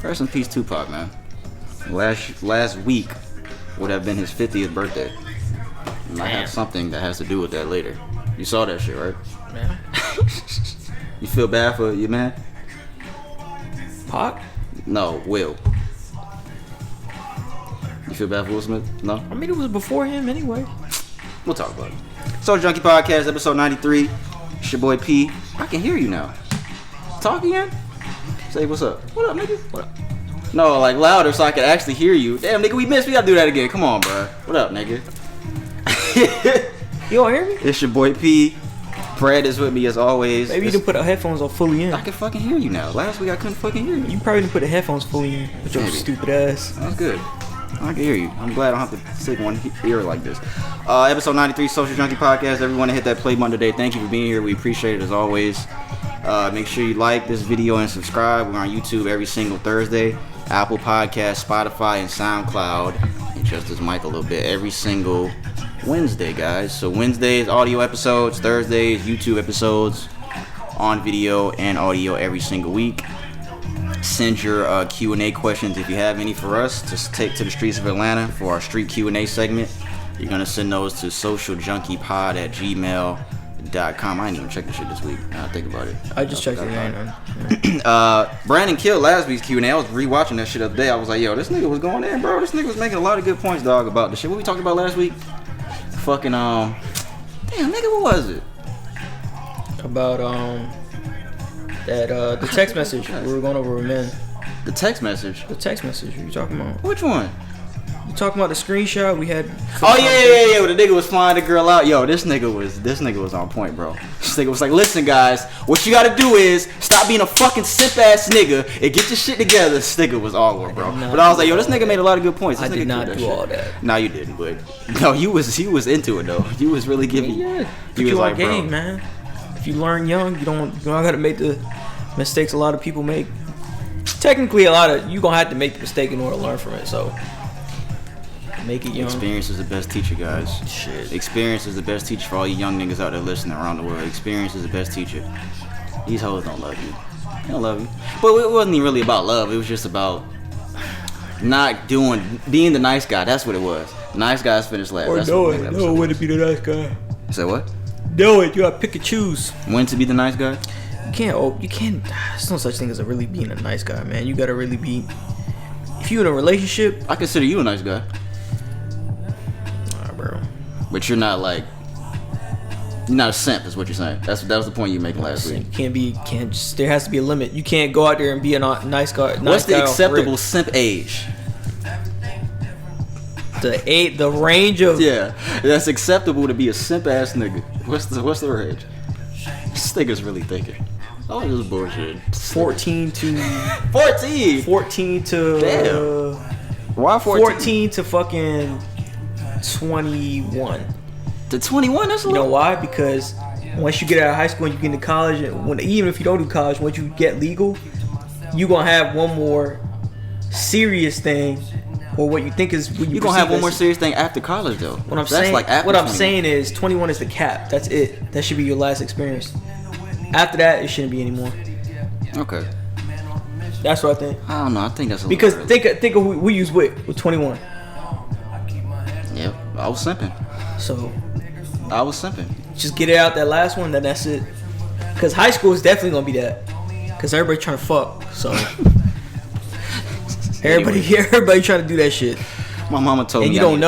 Rest in peace, Tupac, man. Last week would have been his 50th birthday. And I have something that has to do with that later. You saw that shit, right? Man. You feel bad for you, man? Pac? No, Will. You feel bad for Will Smith? No? I mean, it was before him anyway. We'll talk about it. Social Junkie Podcast, episode 93. It's your boy P. I can hear you now. Talk again? Say what's up. What up, nigga? What up? No, like louder so I can actually hear you. Damn, nigga, we missed. We gotta do that again. Come on, bro. What up, nigga? You don't hear me? It's your boy P. Brad is with me as always. Maybe you didn't put the headphones on fully in. I can fucking hear you now. Last week I couldn't fucking hear you. You probably didn't put the headphones fully in with your stupid ass. That's good. I can hear you. I'm glad I don't have to stick one ear like this. Episode 93, Social Junkie Podcast. Everyone that hit that play button today, thank you for being here. We appreciate it as always. Make sure you like this video and subscribe. We're on YouTube every single Thursday. Apple Podcasts, Spotify, and SoundCloud. Adjust this mic a little bit. Every single Wednesday, guys. So Wednesdays, audio episodes. Thursdays, YouTube episodes. On video and audio every single week. Send your Q&A questions if you have any for us to take to the streets of Atlanta for our street Q&A segment. You're going to send those to socialjunkiePod@gmail.com. I didn't even check this shit this week. Now I think about it. I just checked it. Brandon killed last week's Q&A. I was rewatching that shit the other day. I was like, yo, this nigga was going in, bro. This nigga was making a lot of good points, dog, about the shit. What we talked about last week? Fucking, damn, nigga, what was it? About, the text message we were going over with men. The text message? The text message you talking about? Which one? You talking about the screenshot we had? Oh yeah. When the nigga was flying the girl out. Yo, this nigga was on point, bro. This nigga was like, listen, guys, what you gotta do is stop being a fucking simp ass nigga and get your shit together. This nigga was all over, bro. But I was like, yo, this nigga made a lot of good points. This I did not do all that. No, you didn't, but no, he was into it though. You was really giving. Yeah, you was like, game, bro, man. If you learn young, you don't gotta make the mistakes a lot of people make. Technically, you gonna have to make the mistake in order to learn from it. So. Make it young. Experience is the best teacher, guys. Shit. Experience is the best teacher for all you young niggas out there listening around the world. Experience is the best teacher. These hoes don't love you. They don't love you. But it wasn't even really about love. It was just about being the nice guy. That's what it was. Nice guys finished last. Or know when to be the nice guy. You said what? Know it. You gotta pick and choose. When to be the nice guy? You can't. There's no such thing as really being a nice guy, man. You gotta really be. If you in a relationship, I consider you a nice guy. Bro. But you're not a simp, is what you're saying. That was the point you were making last week. There has to be a limit. You can't go out there and be a nice guy. What's the acceptable simp age? The range of that's acceptable to be a simp ass nigga. What's the range? This nigga's really thinking. Oh, this is bullshit. 14 to 14 to damn. Why 14 to fucking 21 to 21. That's a you know why? Because once you get out of high school and you get into college, and even if you don't do college, once you get legal, you gonna have one more serious thing, or what you think is you gonna have one more serious thing after college though. What I'm saying is 21 is the cap. That's it. That should be your last experience. After that, it shouldn't be anymore. Okay. That's what I think. I don't know. I think that's a because think of who we use with 21. Yep, I was simping. So I was simping. Just get it out that last one, then that's it. Cause high school is definitely gonna be that. Cause everybody trying to fuck. So everybody trying to do that shit. My mama told me. And you don't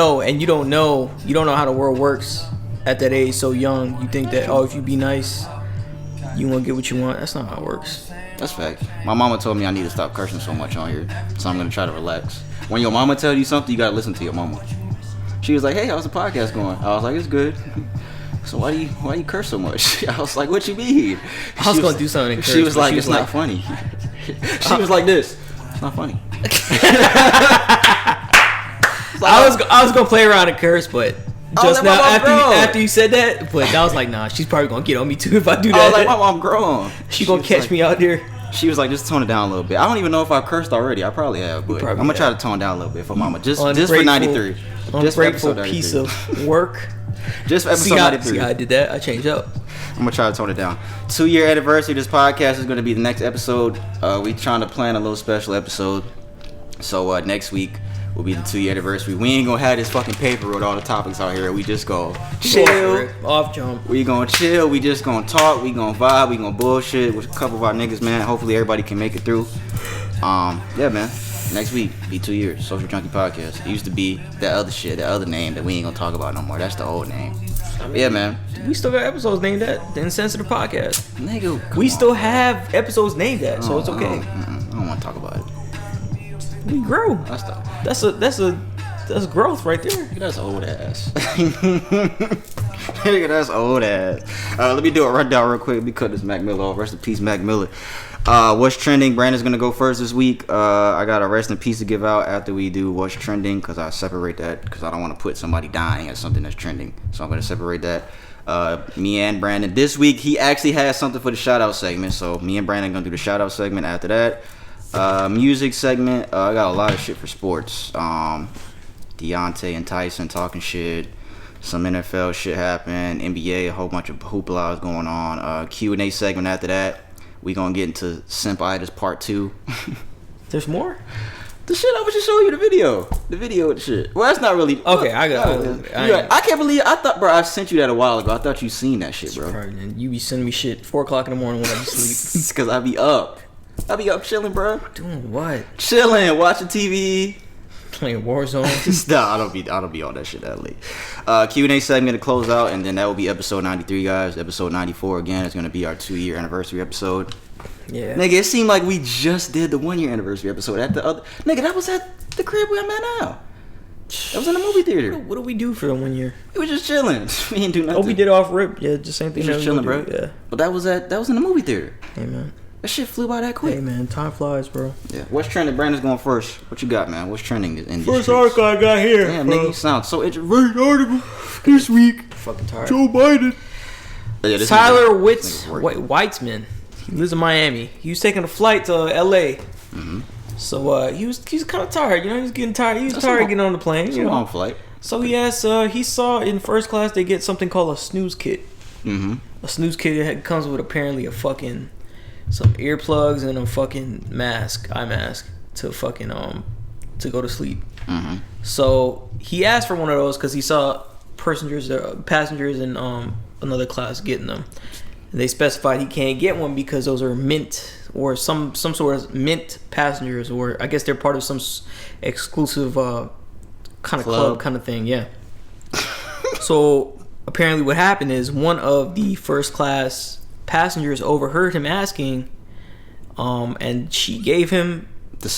know how the world works at that age, so young. You think that if you be nice, you won't get what you want. That's not how it works. That's fact. My mama told me I need to stop cursing so much on here, so I'm gonna try to relax. When your mama tells you something, you gotta listen to your mama. She was like, "Hey, how's the podcast going?" I was like, "It's good." So why do you curse so much? I was like, "What you mean?" I was gonna do something. She was like, "It's not funny." She was like this. It's not funny. I was gonna play around and curse, but just now after you said that, but I was like, nah, she's probably gonna get on me too if I do that. I was like, my mom grown. She gonna catch me out there. She was like, just tone it down a little bit. I don't even know if I cursed already. I probably have, but I'm gonna try to tone down a little bit for mama. Just for 93. Ungrateful piece of work. Just for episode 93. See how I did that? I changed up. I'm gonna try to tone it down. 2-year anniversary of this podcast is gonna be the next episode. We trying to plan a little special episode. So next week will be the 2-year anniversary. We ain't gonna have this fucking paper with all the topics out here. We just go chill. Off jump. We gonna chill. We just gonna talk. We gonna vibe. We gonna bullshit with a couple of our niggas, man. Hopefully everybody can make it through. Yeah, man. Next week be 2 years. Social Junkie podcast. It used to be that other shit, that other name that we ain't gonna talk about no more. That's the old name. I mean, yeah, man. We still got episodes named that. The Insensitive Podcast. Nigga, we still have episodes named that, so it's okay. I don't want to talk about it. We grew. That's growth right there. That's old ass. Nigga, that's old ass. Let me do a rundown real quick. Let me cut this Mac Miller off. Rest in peace, Mac Miller. What's trending? Brandon's gonna go first this week. I got a rest in peace to give out after we do what's trending, because I separate that because I don't want to put somebody dying as something that's trending. So I'm gonna separate that. Me and Brandon this week, he actually has something for the shoutout segment. So me and Brandon gonna do the shoutout segment after that. Music segment. I got a lot of shit for sports. Deontay and Tyson talking shit. Some NFL shit happened. NBA, a whole bunch of hoopla is going on. Q&A segment after that. We gonna get into Simp-itis part 2. There's more? The shit I was just showing you the video. The video of the shit. Well, that's not really. Okay, I got it. I can't believe. I thought, bro, I sent you that a while ago. I thought you seen that shit, bro. You be sending me shit 4 o'clock in the morning when I sleep. It's because I be up. I be up chilling, bro. Doing what? Chilling, watching TV. Playing Warzone. Nah, I don't be on that shit that late. Q&A segment to close out, and then that will be episode 93, guys. Episode 94 again is gonna be our 2-year anniversary episode. Yeah. Nigga, it seemed like we just did the 1-year anniversary episode at the other. Nigga, that was at the crib where I'm at now. That was in the movie theater. What do we do for the 1 year? We was just chilling. We didn't do nothing. Oh, we did off rip. Yeah, just same thing. We just chilling, bro. Yeah. But that was in the movie theater. Hey, man. That shit flew by that quick. Hey, man, time flies, bro. Yeah. What's trending? Brandon's going first. What you got, man? What's trending in First article I got here. Damn, nigga, you sound so interesting. Article this week. Fucking tired. Joe Biden. Yeah, Tyler Weitzman. He lives in Miami. He was taking a flight to L.A. Mm-hmm. So he was kind of tired. You know, he was getting tired. He was tired getting on the plane. It's a long flight. So he saw in first class they get something called a snooze kit. Mm-hmm. A snooze kit that comes with apparently a fucking some earplugs and a fucking eye mask to fucking to go to sleep. Mm-hmm. So he asked for one of those because he saw passengers in another class getting them. And they specified he can't get one because those are mint or some sort of mint passengers, or I guess they're part of some exclusive kind of club kind of thing. Yeah. So apparently what happened is one of the first class passengers overheard him asking, and she gave him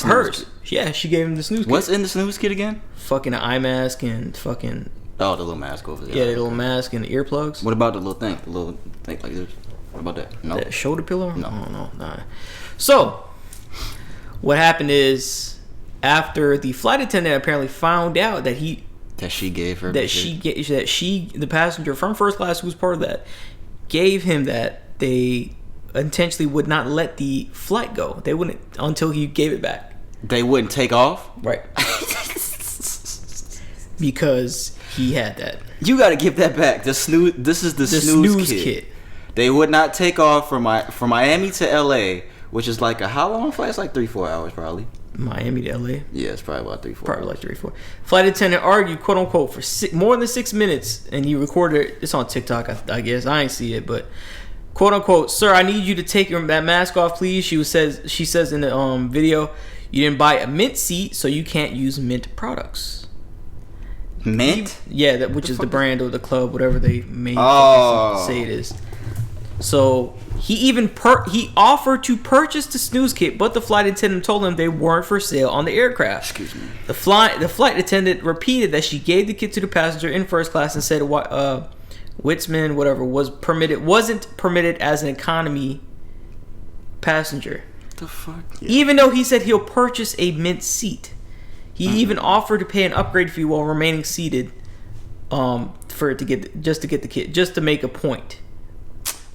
hers. Yeah, she gave him the snooze kit. What's in the snooze kit again? Fucking eye mask and fucking. Oh, the little mask over there. Yeah, the little mask and the earplugs. What about the little thing? The little thing like this? What about that? No. That shoulder pillow? No. Nah. So, what happened is, after the flight attendant apparently found out that the passenger from first class who was part of that, gave him that, they intentionally would not let the flight go. They wouldn't until he gave it back. They wouldn't take off? Right. Because he had that. You got to give that back. This is the snooze kit. They would not take off from Miami to LA, which is like how long flight? It's like 3-4 hours probably. Miami to LA? Yeah, it's probably about 3-4 Probably like 3-4. Flight attendant argued, quote unquote, for more than 6 minutes, and he recorded it. It's on TikTok, I guess. I ain't see it, but quote unquote, "Sir, I need you to take that mask off, please." She says in the video, "You didn't buy a Mint seat, so you can't use Mint products." Mint? Yeah, which is the brand or the club, whatever they may say it is. So he even he offered to purchase the snooze kit, but the flight attendant told him they weren't for sale on the aircraft. Excuse me. The flight attendant repeated that she gave the kit to the passenger in first class and said Weitzman wasn't permitted as an economy passenger. What the fuck? Yeah. Even though he said he'll purchase a Mint seat. He even offered to pay an upgrade fee while remaining seated, to get the kit, just to make a point.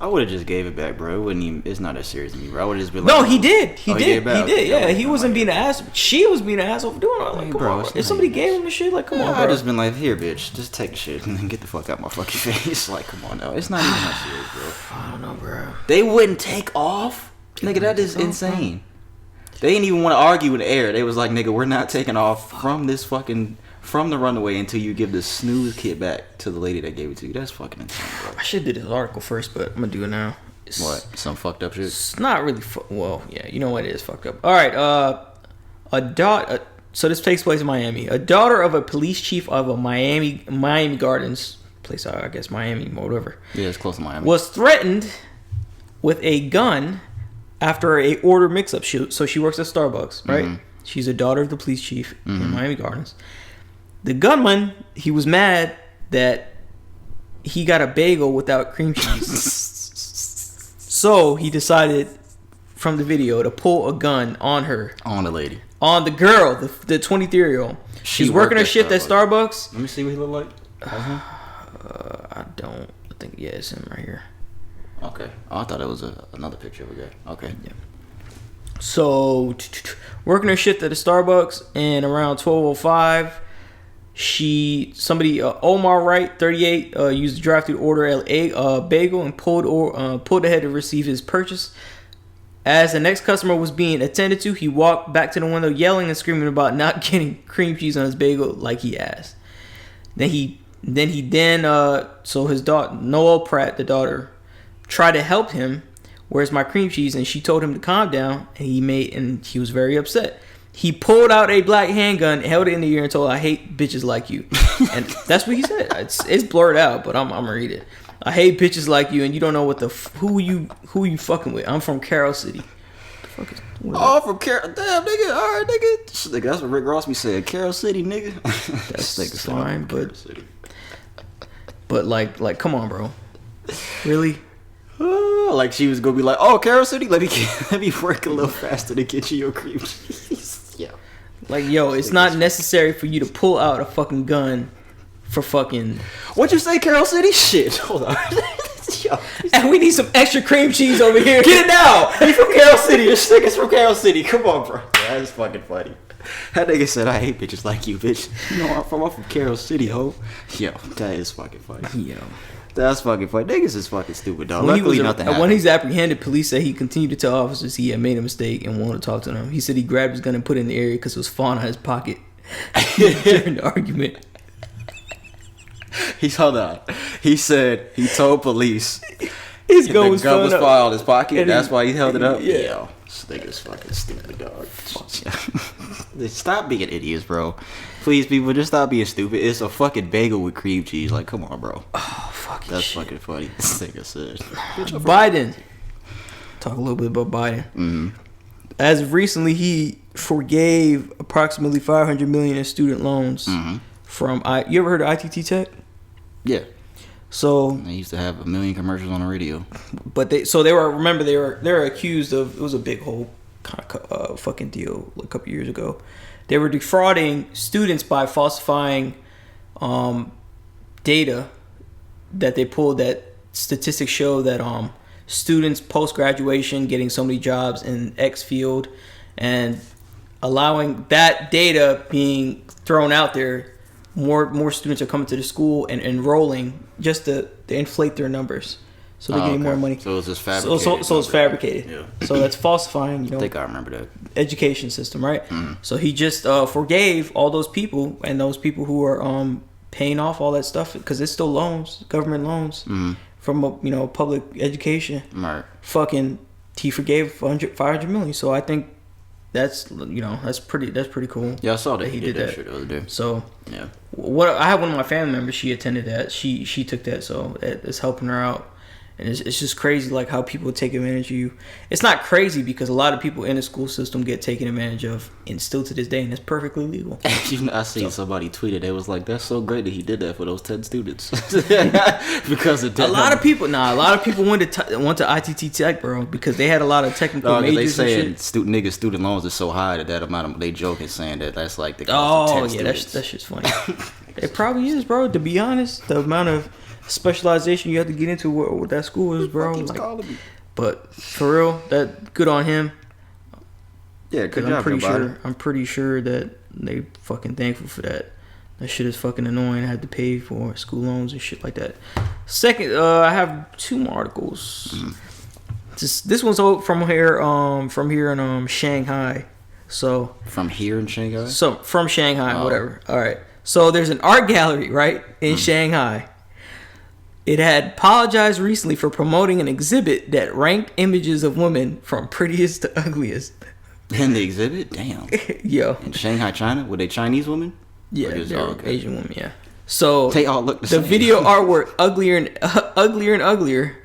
I would have just gave it back, bro. It wouldn't even. It's not that serious to me, bro. I would have just been No, like, he did. He did. He did. Yeah, he wasn't being an ass. She was being an asshole for doing it. Like, come bro, on. If somebody gave him the shit, like, come on, bro. I'd just been like, here, bitch, just take the shit and then get the fuck out my fucking face. Like, come on, now. It's not even that serious, bro. I don't know, bro. They wouldn't take off, nigga. That is insane. They didn't even want to argue in the air. They was like, nigga, we're not taking off from this fucking. From the runaway until you give the snooze kit back to the lady that gave it to you. That's fucking insane, bro. I should have did this article first, but I'm gonna do it now. What? Some fucked up shit? It's not really. Well, yeah, you know what? It is fucked up. All right. So this takes place in Miami. A daughter of a police chief of a Miami Gardens place, I guess Miami, whatever. Yeah, it's close to Miami. Was threatened with a gun after a order mix-up. So she works at Starbucks, right? Mm-hmm. She's a daughter of the police chief in Miami Gardens. The gunman, he was mad that he got a bagel without cream cheese. So he decided from the video to pull a gun on her. On the lady. On the girl, the 23-year-old. She's working her shift at Starbucks. Let me see what he look like. I don't. I think, yeah, it's him right here. Okay. Oh, I thought it was another picture of a guy. Okay. Yeah. So, working her shift at the Starbucks, and around 12:05, Omar Wright, 38, used the drive-thru to order a bagel and pulled ahead to receive his purchase. As the next customer was being attended to, he walked back to the window, yelling and screaming about not getting cream cheese on his bagel like he asked. So his daughter, Noel Pratt, the daughter, tried to help him. Where's my cream cheese? And she told him to calm down, and he was very upset. He pulled out a black handgun, held it in the air, and told her, "I hate bitches like you." And that's what he said. It's blurred out, but I'm gonna read it. "I hate bitches like you, and you don't know who you fucking with. I'm from Carol City." What the fuck is from Carol? Damn, nigga. All right, nigga. That's what Rick Ross be saying. Carol City, nigga. That's fine, but like, come on, bro. Really? Like she was gonna be like, "Oh, Carol City, let me work a little faster to get you your cream cheese." Yeah. Like, yo, it's not necessary for you to pull out a fucking gun for fucking. What you say, Carol City? Shit. Hold on. Yo. And we need some extra cream cheese over here. Get it now. He's from Carol City. This nigga's from Carol City. Come on, bro. Yeah, that's fucking funny. That nigga said, "I hate bitches like you, bitch." You know, I'm from Carol City, ho. Yo, that is fucking funny. Yo. That's fucking funny. Niggas is fucking stupid, dog. Luckily, nothing happened. When he's apprehended, police say he continued to tell officers he had made a mistake and wanted to talk to them. He said he grabbed his gun and put it in the area because it was falling out of his pocket during the argument. Hold on. He said he told police his gun was falling out of his pocket. And that's why he held it up. Yeah. Yo, this nigga's fucking stupid, dog. Stop being idiots, bro. Please, people, just stop being stupid. It's a fucking bagel with cream cheese. Like, come on, bro. Oh, fucking That's shit. fucking funny. This nigga said. Biden. Talk a little bit about Biden. Mm-hmm. As of recently, he forgave approximately $500 million in student loans from. You ever heard of ITT Tech? Yeah. So they used to have a million commercials on the radio. But they were accused of, it was a big whole kind of fucking deal a couple years ago. They were defrauding students by falsifying data that they pulled, that statistics show that students post graduation getting so many jobs in X field, and allowing that data being thrown out there, more students are coming to the school and enrolling just to inflate their numbers. So they're getting more money. So it's just fabricated. So it's fabricated. Yeah. So that's falsifying, I think I remember that. Education system, right? So he just forgave all those people, and those people who are paying off all that stuff, because it's still loans, government loans from public education. Right. Fucking, he forgave $500 million. So I think that's pretty cool. Yeah, I saw that he did that shit the other day. So yeah, I have one of my family members. She attended that. She took that, so it's helping her out. And it's just crazy, like, how people take advantage of you. It's not crazy because a lot of people in the school system get taken advantage of, and still to this day, and it's perfectly legal. I seen somebody tweeted. It was like, "That's so great that he did that for those 10 students." Because a lot of people went to ITT Tech, bro, because they had a lot of technical majors. They saying student loans is so high that amount of, they joking saying that's like the cost of 10 students. That shit's funny. It probably is, bro. To be honest, the amount of specialization you have to get into what that school is, bro. Keeps Like, calling me. but for real, that good on him. Yeah, good job, I'm pretty sure that they fucking thankful for that. That shit is fucking annoying. I had to pay for school loans and shit like that. Second, I have 2 more articles. This one's from here in Shanghai. So from here in Shanghai. So from Shanghai, whatever. All right. So there's an art gallery right in Shanghai. It had apologized recently for promoting an exhibit that ranked images of women from prettiest to ugliest. In the exhibit, damn. Yo. In Shanghai, China, were they Chinese women? Yeah, they're Asian women. Yeah. So they all look the same. The video artwork uglier and uglier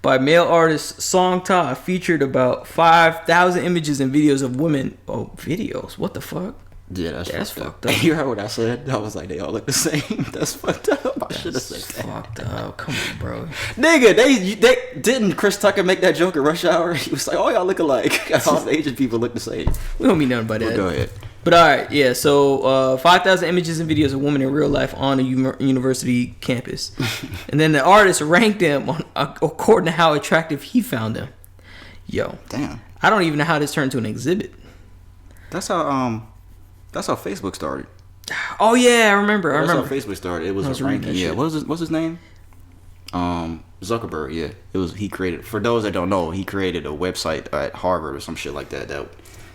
by male artist Song Ta featured about 5,000 images and videos of women. Oh, videos? What the fuck? Yeah, that's fucked up. You heard what I said? I was like, they all look the same. That's fucked up. I should have said that. Fucked up. Come on, bro. Nigga, they didn't Chris Tucker make that joke at Rush Hour? He was like, oh, y'all look alike. All the Asian people look the same. We don't mean nothing by that. Well, go ahead. But all right, yeah. So 5,000 images and videos of women in real life on a university campus, and then the artist ranked them according to how attractive he found them. Yo, damn. I don't even know how this turned into an exhibit. That's how Facebook started. Oh yeah, I remember. That's how Facebook started. It was a ranking. Yeah, what's his name? Zuckerberg. Yeah, it was. He created. For those that don't know, he created a website at Harvard or some shit like that. That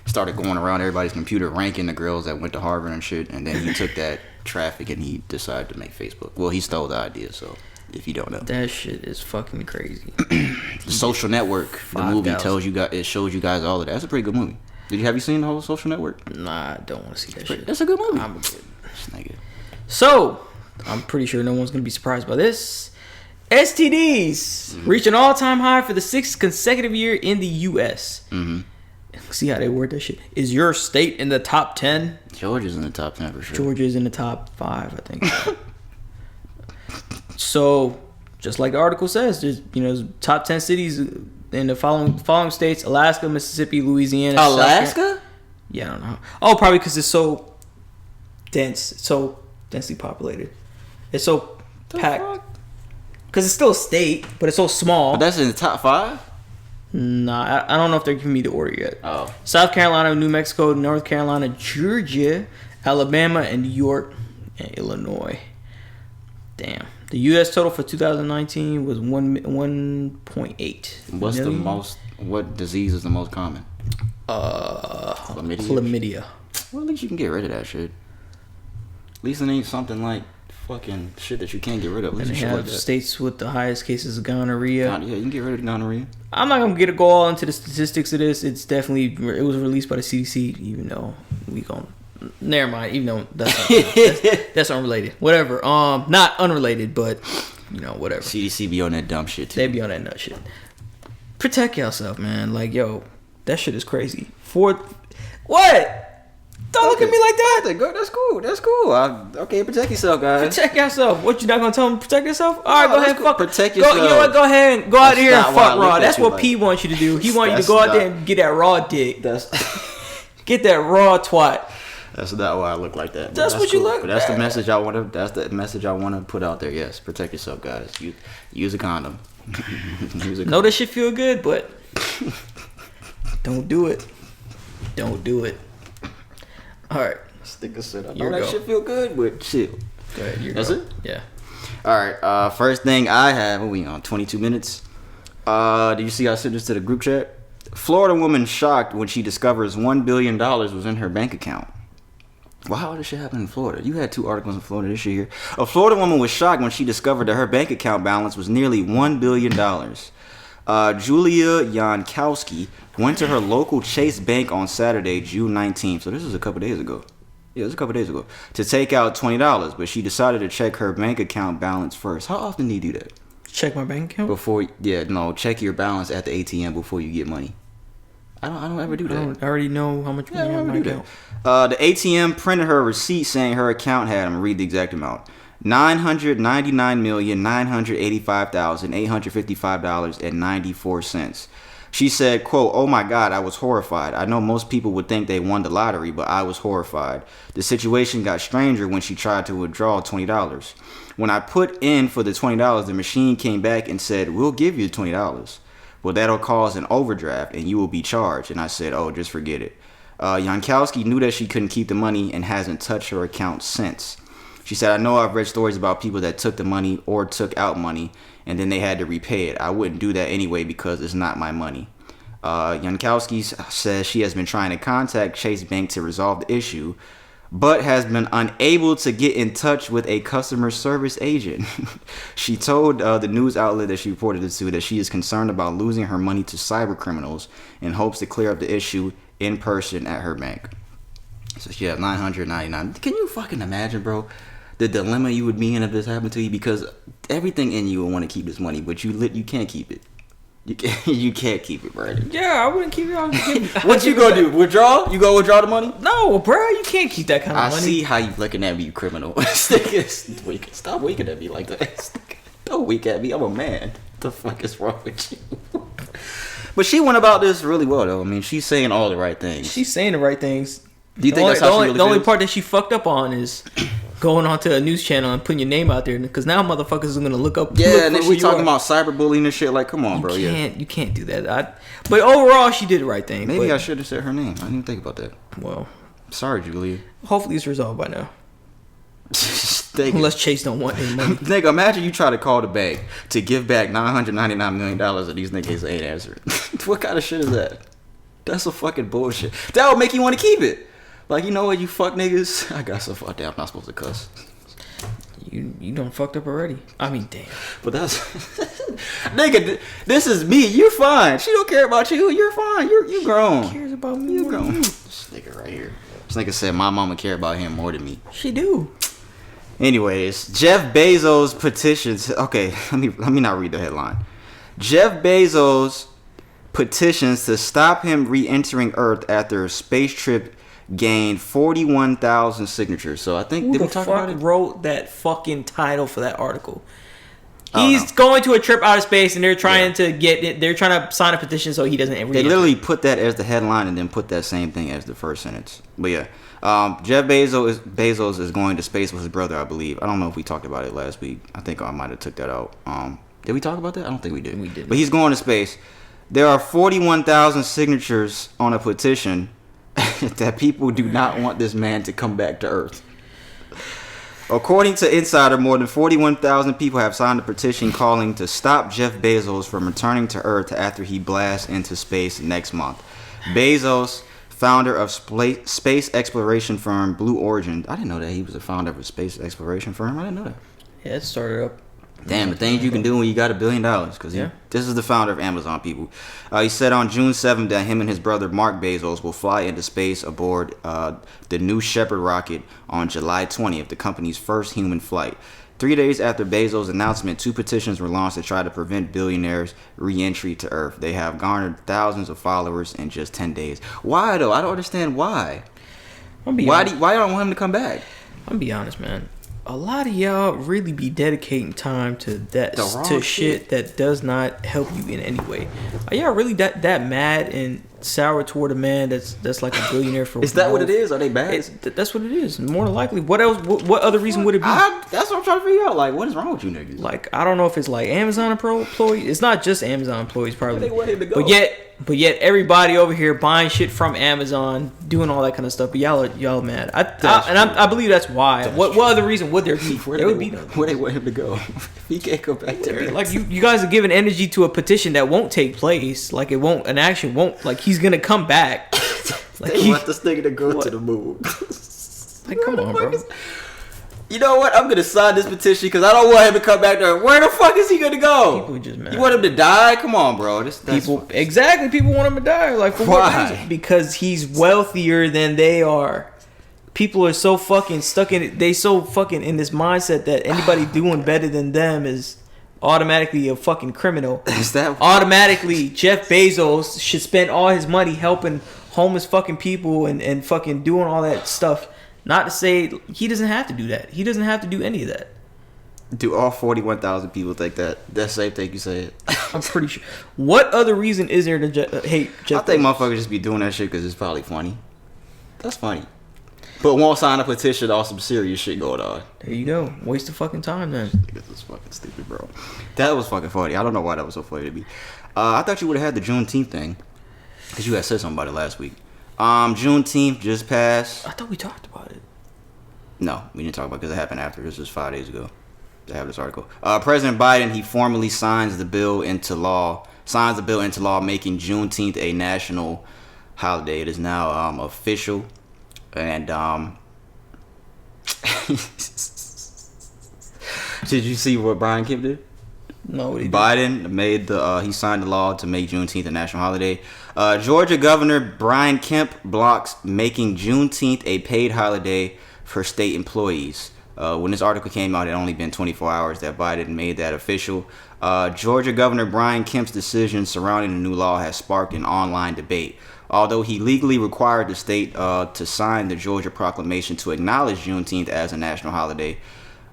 started going around everybody's computer ranking the girls that went to Harvard and shit. And then he took that traffic and he decided to make Facebook. Well, he stole the idea. So if you don't know, that shit is fucking crazy. The Social Network. The movie tells you guys. It shows you guys all of that. That's a pretty good movie. Have you seen the whole Social Network? Nah, I don't want to see that shit. That's a good movie. I'm good. So, I'm pretty sure no one's going to be surprised by this. STDs reach an all-time high for the 6th consecutive year in the U.S. See how they word that shit? Is your state in the top 10? Georgia's in the top 10 for sure. Georgia's in the top 5, I think. So, just like the article says, there's top 10 cities in the following states: Alaska, Mississippi, Louisiana. Alaska? Yeah, I don't know. Oh, probably because it's so dense. It's so densely populated. It's so packed. Because it's still a state, but it's so small. But that's in the top 5? Nah, I don't know if they're giving me the order yet. Oh. South Carolina, New Mexico, North Carolina, Georgia, Alabama, and New York, and Illinois. Damn. The U.S. total for 2019 was 1.8. What's the most? What disease is the most common? Chlamydia. Well, at least you can get rid of that shit. At least it ain't something like fucking shit that you can't get rid of. At least and they have states with the highest cases of gonorrhea. Yeah, you can get rid of gonorrhea. I'm not gonna go all into the statistics of this. It was released by the CDC, even though we gon' never mind. Even though that's unrelated. Whatever. Not unrelated, but whatever. CDC be on that dumb shit too. They be on that nut shit. Protect yourself, man. Like, yo, that shit is crazy. What? Don't look at me like that. That's cool. Okay, protect yourself, guys. Protect yourself. What, you not gonna tell them to protect yourself? All right, go ahead, fuck. Protect yourself. You know what? Go ahead and go out here and fuck raw. That's what P wants you to do. He wants you to go out there and get that raw dick. Get that raw twat. That's not why I look like that. That's what you look. But that's the message I want to. That's the message I want to put out there. Yes, protect yourself, guys. Use a condom. Know that shit feel good, but don't do it. Don't do it. All right. Stick a shit up. Know that shit feel good, but chill. Go ahead. That's it? Yeah. All right. First thing I have. What we on? 22 minutes. Did you see I sent this to the group chat? Florida woman shocked when she discovers $1 billion was in her bank account. Well, how did this shit happen in Florida? You had 2 articles in Florida this year. A Florida woman was shocked when she discovered that her bank account balance was nearly $1 billion. Julia Yankowski went to her local Chase Bank on Saturday, June 19th. So this was a couple days ago. Yeah, it was a couple days ago. To take out $20, but she decided to check her bank account balance first. How often do you do that? Check my bank account? Check your balance at the ATM before you get money. I don't ever do that. I already know how much money I have in my account. The ATM printed her receipt saying her account had, I'm going to read the exact amount, $999,985,855.94. She said, quote, "Oh my God, I was horrified. I know most people would think they won the lottery, but I was horrified. The situation got stranger when she tried to withdraw $20. When I put in for the $20, the machine came back and said, 'We'll give you $20. Well, that'll cause an overdraft and you will be charged.' And I said, 'Oh, just forget it.' Jankowski knew that she couldn't keep the money and hasn't touched her account since. She said, 'I know I've read stories about people that took the money or took out money and then they had to repay it. I wouldn't do that anyway because it's not my money.' Jankowski says she has been trying to contact Chase Bank to resolve the issue, but has been unable to get in touch with a customer service agent. She told the news outlet that she reported it to that she is concerned about losing her money to cyber criminals and hopes to clear up the issue in person at her bank. So she had $999. Can you fucking imagine, bro, the dilemma you would be in if this happened to you? Because everything in you would want to keep this money, but you can't keep it. You can't keep it, bro. Yeah, I wouldn't keep it. What you gonna do? Withdraw? You gonna withdraw the money? No, bro, you can't keep that kind of money. I see how you looking at me, you criminal. Stop winking at me like that. Don't wink at me. I'm a man. What the fuck is wrong with you? But she went about this really well, though. I mean, she's saying all the right things. She's saying the right things. Do you think that's how she really feels? The only part that she fucked up on is going onto a news channel and putting your name out there, because now motherfuckers are gonna look up. Yeah, and then she talking about cyberbullying and shit. Like, come on, bro. You can't do that. But overall, she did the right thing. Maybe I should have said her name. I didn't even think about that. Well, sorry, Julia. Hopefully, it's resolved by now. Unless Chase don't want any money. Nigga, imagine you try to call the bank to give back $999 million and these niggas ain't answering. What kind of shit is that? That's some fucking bullshit. That would make you want to keep it. Like, you know what, you fuck niggas? I got so fucked up. I'm not supposed to cuss. You done fucked up already. I mean, damn. But that's... Nigga, this is me. You're fine. She don't care about you. You're fine. You grown. She cares about me. You grown. This nigga right here. This nigga said my mama care about him more than me. She do. Anyways, Jeff Bezos petitions... Okay, let me not read the headline. Jeff Bezos petitions to stop him re-entering Earth after a space trip gained 41,000 signatures. So I think... Who the fuck wrote that fucking title for that article? He's going to a trip out of space and they're trying to get it. They're trying to sign a petition so he doesn't... They literally put that as the headline and then put that same thing as the first sentence. But yeah. Jeff Bezos is going to space with his brother, I believe. I don't know if we talked about it last week. I think I might have took that out. Did we talk about that? I don't think we did. We didn't. But he's going to space. There are 41,000 signatures on a petition that people do not want this man to come back to Earth. According to Insider, more than 41,000 people have signed a petition calling to stop Jeff Bezos from returning to Earth after he blasts into space next month. Bezos, founder of space exploration firm Blue Origin. I didn't know that he was a founder of a space exploration firm. I didn't know that. Yeah, it started up. Damn, the things you can do when you got $1 billion. Because this is the founder of Amazon, people. He said on June 7th that him and his brother Mark Bezos will fly into space aboard the New Shepard rocket on July 20th, the company's first human flight. 3 days after Bezos' announcement, 2 petitions were launched to try to prevent billionaires' re-entry to Earth. They have garnered thousands of followers in just 10 days. Why, though? I don't understand why. Why don't want him to come back? I'm gonna be honest, man. A lot of y'all really be dedicating time to shit that does not help you in any way. Are y'all really that mad and sour toward a man that's like a billionaire for? Is that what it is? Are they bad? That's what it is. More than likely. What else? What other reason would it be? That's what I'm trying to figure out. Like, what is wrong with you niggas? Like, I don't know if it's like Amazon employees. It's not just Amazon employees, probably. They want him to go. But yet everybody over here buying shit from Amazon, doing all that kind of stuff. But y'all mad. I believe that's why. What other reason would there be? Where they want him to go? He can't go back there. Like you guys are giving energy to a petition that won't take place. Like an action won't. Like he's gonna come back. Like they want this nigga to go to the moon. Like come on, bro. You know what? I'm gonna sign this petition because I don't want him to come back there. Where the fuck is he gonna go? People just mad. You want him to die? Come on, bro. People want him to die. Like for what reason? Because he's wealthier than they are. People are so fucking stuck in it. They so fucking in this mindset that anybody doing better than them is automatically a fucking criminal. Is that automatically Jeff Bezos should spend all his money helping homeless fucking people and fucking doing all that stuff. Not to say he doesn't have to do that. He doesn't have to do any of that. Do all 41,000 people think that? That same thing you said? I'm pretty sure. What other reason is there to hate Jeff I think Bezos? motherfuckers just be doing that shit because it's probably funny. That's funny. But won't sign a petition on some serious shit going on. There you go. Waste of fucking time then. This is fucking stupid, bro. That was fucking funny. I don't know why that was so funny to me. I thought you would have had the Juneteenth thing. Because you had said something about it last week. Juneteenth just passed. I thought we talked about it. No, we didn't talk about it because it happened after. This was 5 days ago. I have this article. President Biden, he formally signs the bill into law, making Juneteenth a national holiday. It is now official. And did you see what Brian Kemp did? No, what he did? Biden made he signed the law to make Juneteenth a national holiday. Georgia Governor Brian Kemp blocks making Juneteenth a paid holiday for state employees. When this article came out, it had only been 24 hours that Biden made that official. Georgia Governor Brian Kemp's decision surrounding the new law has sparked an online debate. Although he legally required the state to sign the Georgia proclamation to acknowledge Juneteenth as a national holiday,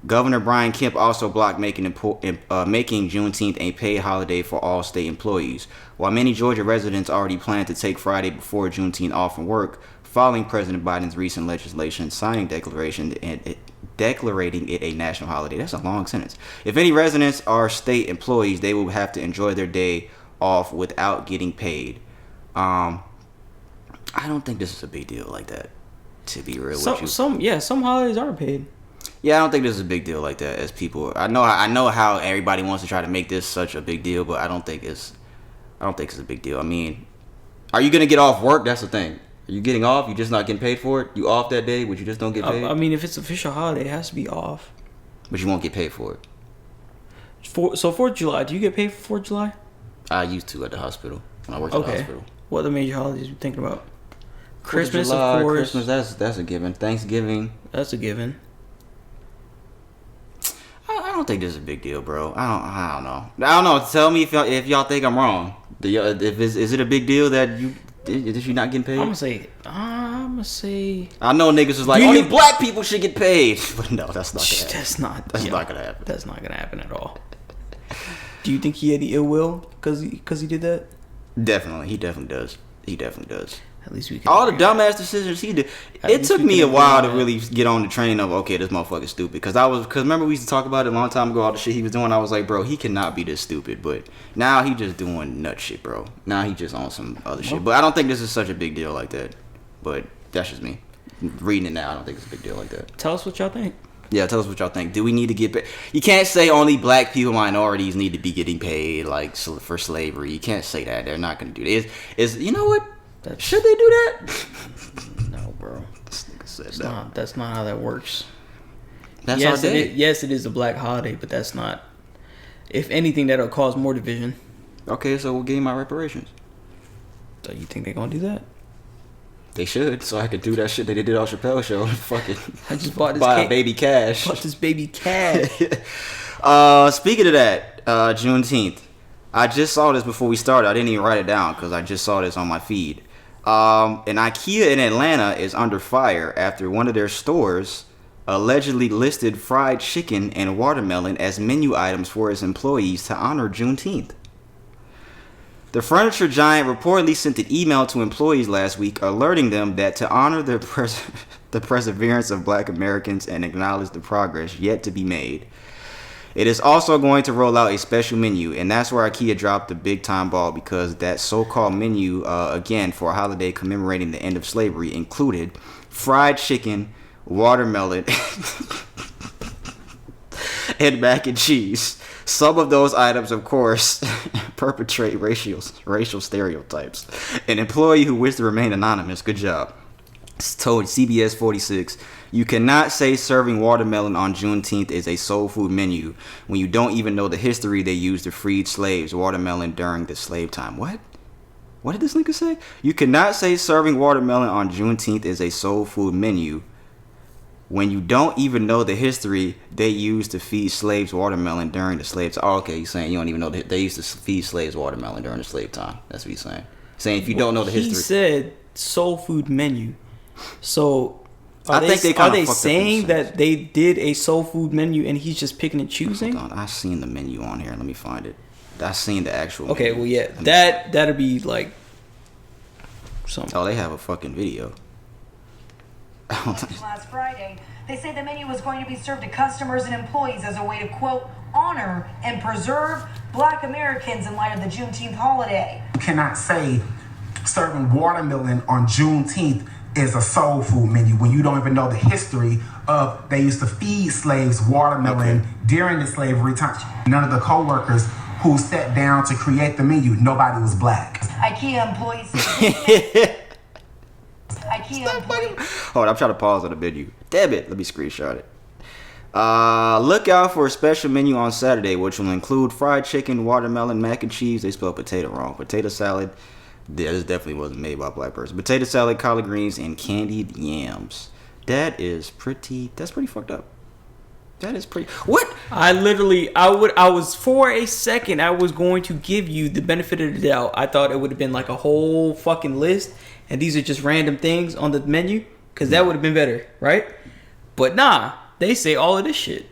Governor Brian Kemp also blocked making Juneteenth a paid holiday for all state employees. While many Georgia residents already plan to take Friday before Juneteenth off from work, following President Biden's recent legislation signing declaration and declaring it a national holiday. That's a long sentence. If any residents are state employees, they will have to enjoy their day off without getting paid. I don't think this is a big deal like that, to be real with you. Some holidays are paid. Yeah, I don't think this is a big deal like that. As people, I know how everybody wants to try to make this such a big deal, but I don't think it's a big deal. I mean, are you gonna get off work? That's the thing. Are you getting off? You just not getting paid for it? You off that day, but you just don't get paid? I mean, if it's official holiday, it has to be off. But you won't get paid for it. So 4th of July, do you get paid for 4th of July? I used to at the hospital when I worked at the hospital. What other major holidays are you thinking about? Christmas, July, of course. Christmas, that's a given. Thanksgiving. That's a given. I don't think this is a big deal, bro. I don't know. Tell me if y'all think I'm wrong. Is it a big deal that you not getting paid? I'm gonna say. I know niggas is like only black people should get paid, but no, that's not gonna happen. That's not Gonna happen. That's not gonna happen at all. Do you think he had the ill will because he did that? Definitely, he definitely does. At least we can. All the dumbass decisions he did. It took me a while to really get on the train of okay, this motherfucker's stupid. Because remember we used to talk about it a long time ago. All the shit he was doing, I was like, bro, he cannot be this stupid. But now he just doing nut shit, bro. Now he just on some other shit. But I don't think this is such a big deal like that. But that's just me reading it now. I don't think it's a big deal like that. Tell us what y'all think. Yeah, tell us what y'all think. Do we need to get paid? You can't say only black people, minorities need to be getting paid like for slavery. You can't say that. They're not going to do it. You know what? Should they do that? No, bro. This nigga said that's not how that works. That's our day. Yes, it is a black holiday, but that's not. If anything, that'll cause more division. Okay, so we'll give my reparations. So you think they're gonna do that? They should, so I could do that shit that they did on Chappelle's show. Fucking I just bought this buy a baby cash. Bought this baby cash. Speaking of that, Juneteenth. I just saw this before we started. I didn't even write it down because I just saw this on my feed. An Ikea in Atlanta is under fire after one of their stores allegedly listed fried chicken and watermelon as menu items for its employees to honor Juneteenth. The furniture giant reportedly sent an email to employees last week alerting them that to honor the perseverance of black Americans and acknowledge the progress yet to be made, it is also going to roll out a special menu, and that's where IKEA dropped the big time ball because that so-called menu, again, for a holiday commemorating the end of slavery, included fried chicken, watermelon, and mac and cheese. Some of those items, of course, perpetrate racial stereotypes. An employee who wished to remain anonymous, good job, told CBS 46, you cannot say serving watermelon on Juneteenth is a soul food menu when you don't even know the history they used to freed slaves watermelon during the slave time. What? What did this nigga say? You cannot say serving watermelon on Juneteenth is a soul food menu when you don't even know the history they used to feed slaves watermelon during the slave time. Oh, okay, he's saying you don't even know they used to feed slaves watermelon during the slave time. That's what he's saying. Saying if you don't know the history. He said soul food menu. So Are they saying that they did a soul food menu and he's just picking and choosing? Hold on, I seen the menu on here. Let me find it. I seen the actual. Okay, menu. well, yeah, that'd be like something. Oh, they have a fucking video. Last Friday, they say the menu was going to be served to customers and employees as a way to, quote, honor and preserve Black Americans in light of the Juneteenth holiday. You cannot say serving watermelon on Juneteenth is a soul food menu when you don't even know the history of they used to feed slaves watermelon during the slavery time. None of the co-workers who sat down to create the menu, nobody was Black. Ikea employees. Hold on, I'm trying to pause on the menu. Damn it, let me screenshot it. Look out for a special menu on Saturday, which will include fried chicken, watermelon, mac and cheese. They spelled potato wrong. Potato salad. Yeah, this definitely wasn't made by a Black person. Potato salad, collard greens, and candied yams. That's pretty fucked up. That is pretty. What? I was for a second, I was going to give you the benefit of the doubt. I thought it would have been like a whole fucking list, and these are just random things on the menu, because that would have been better, right? But nah, they say all of this shit.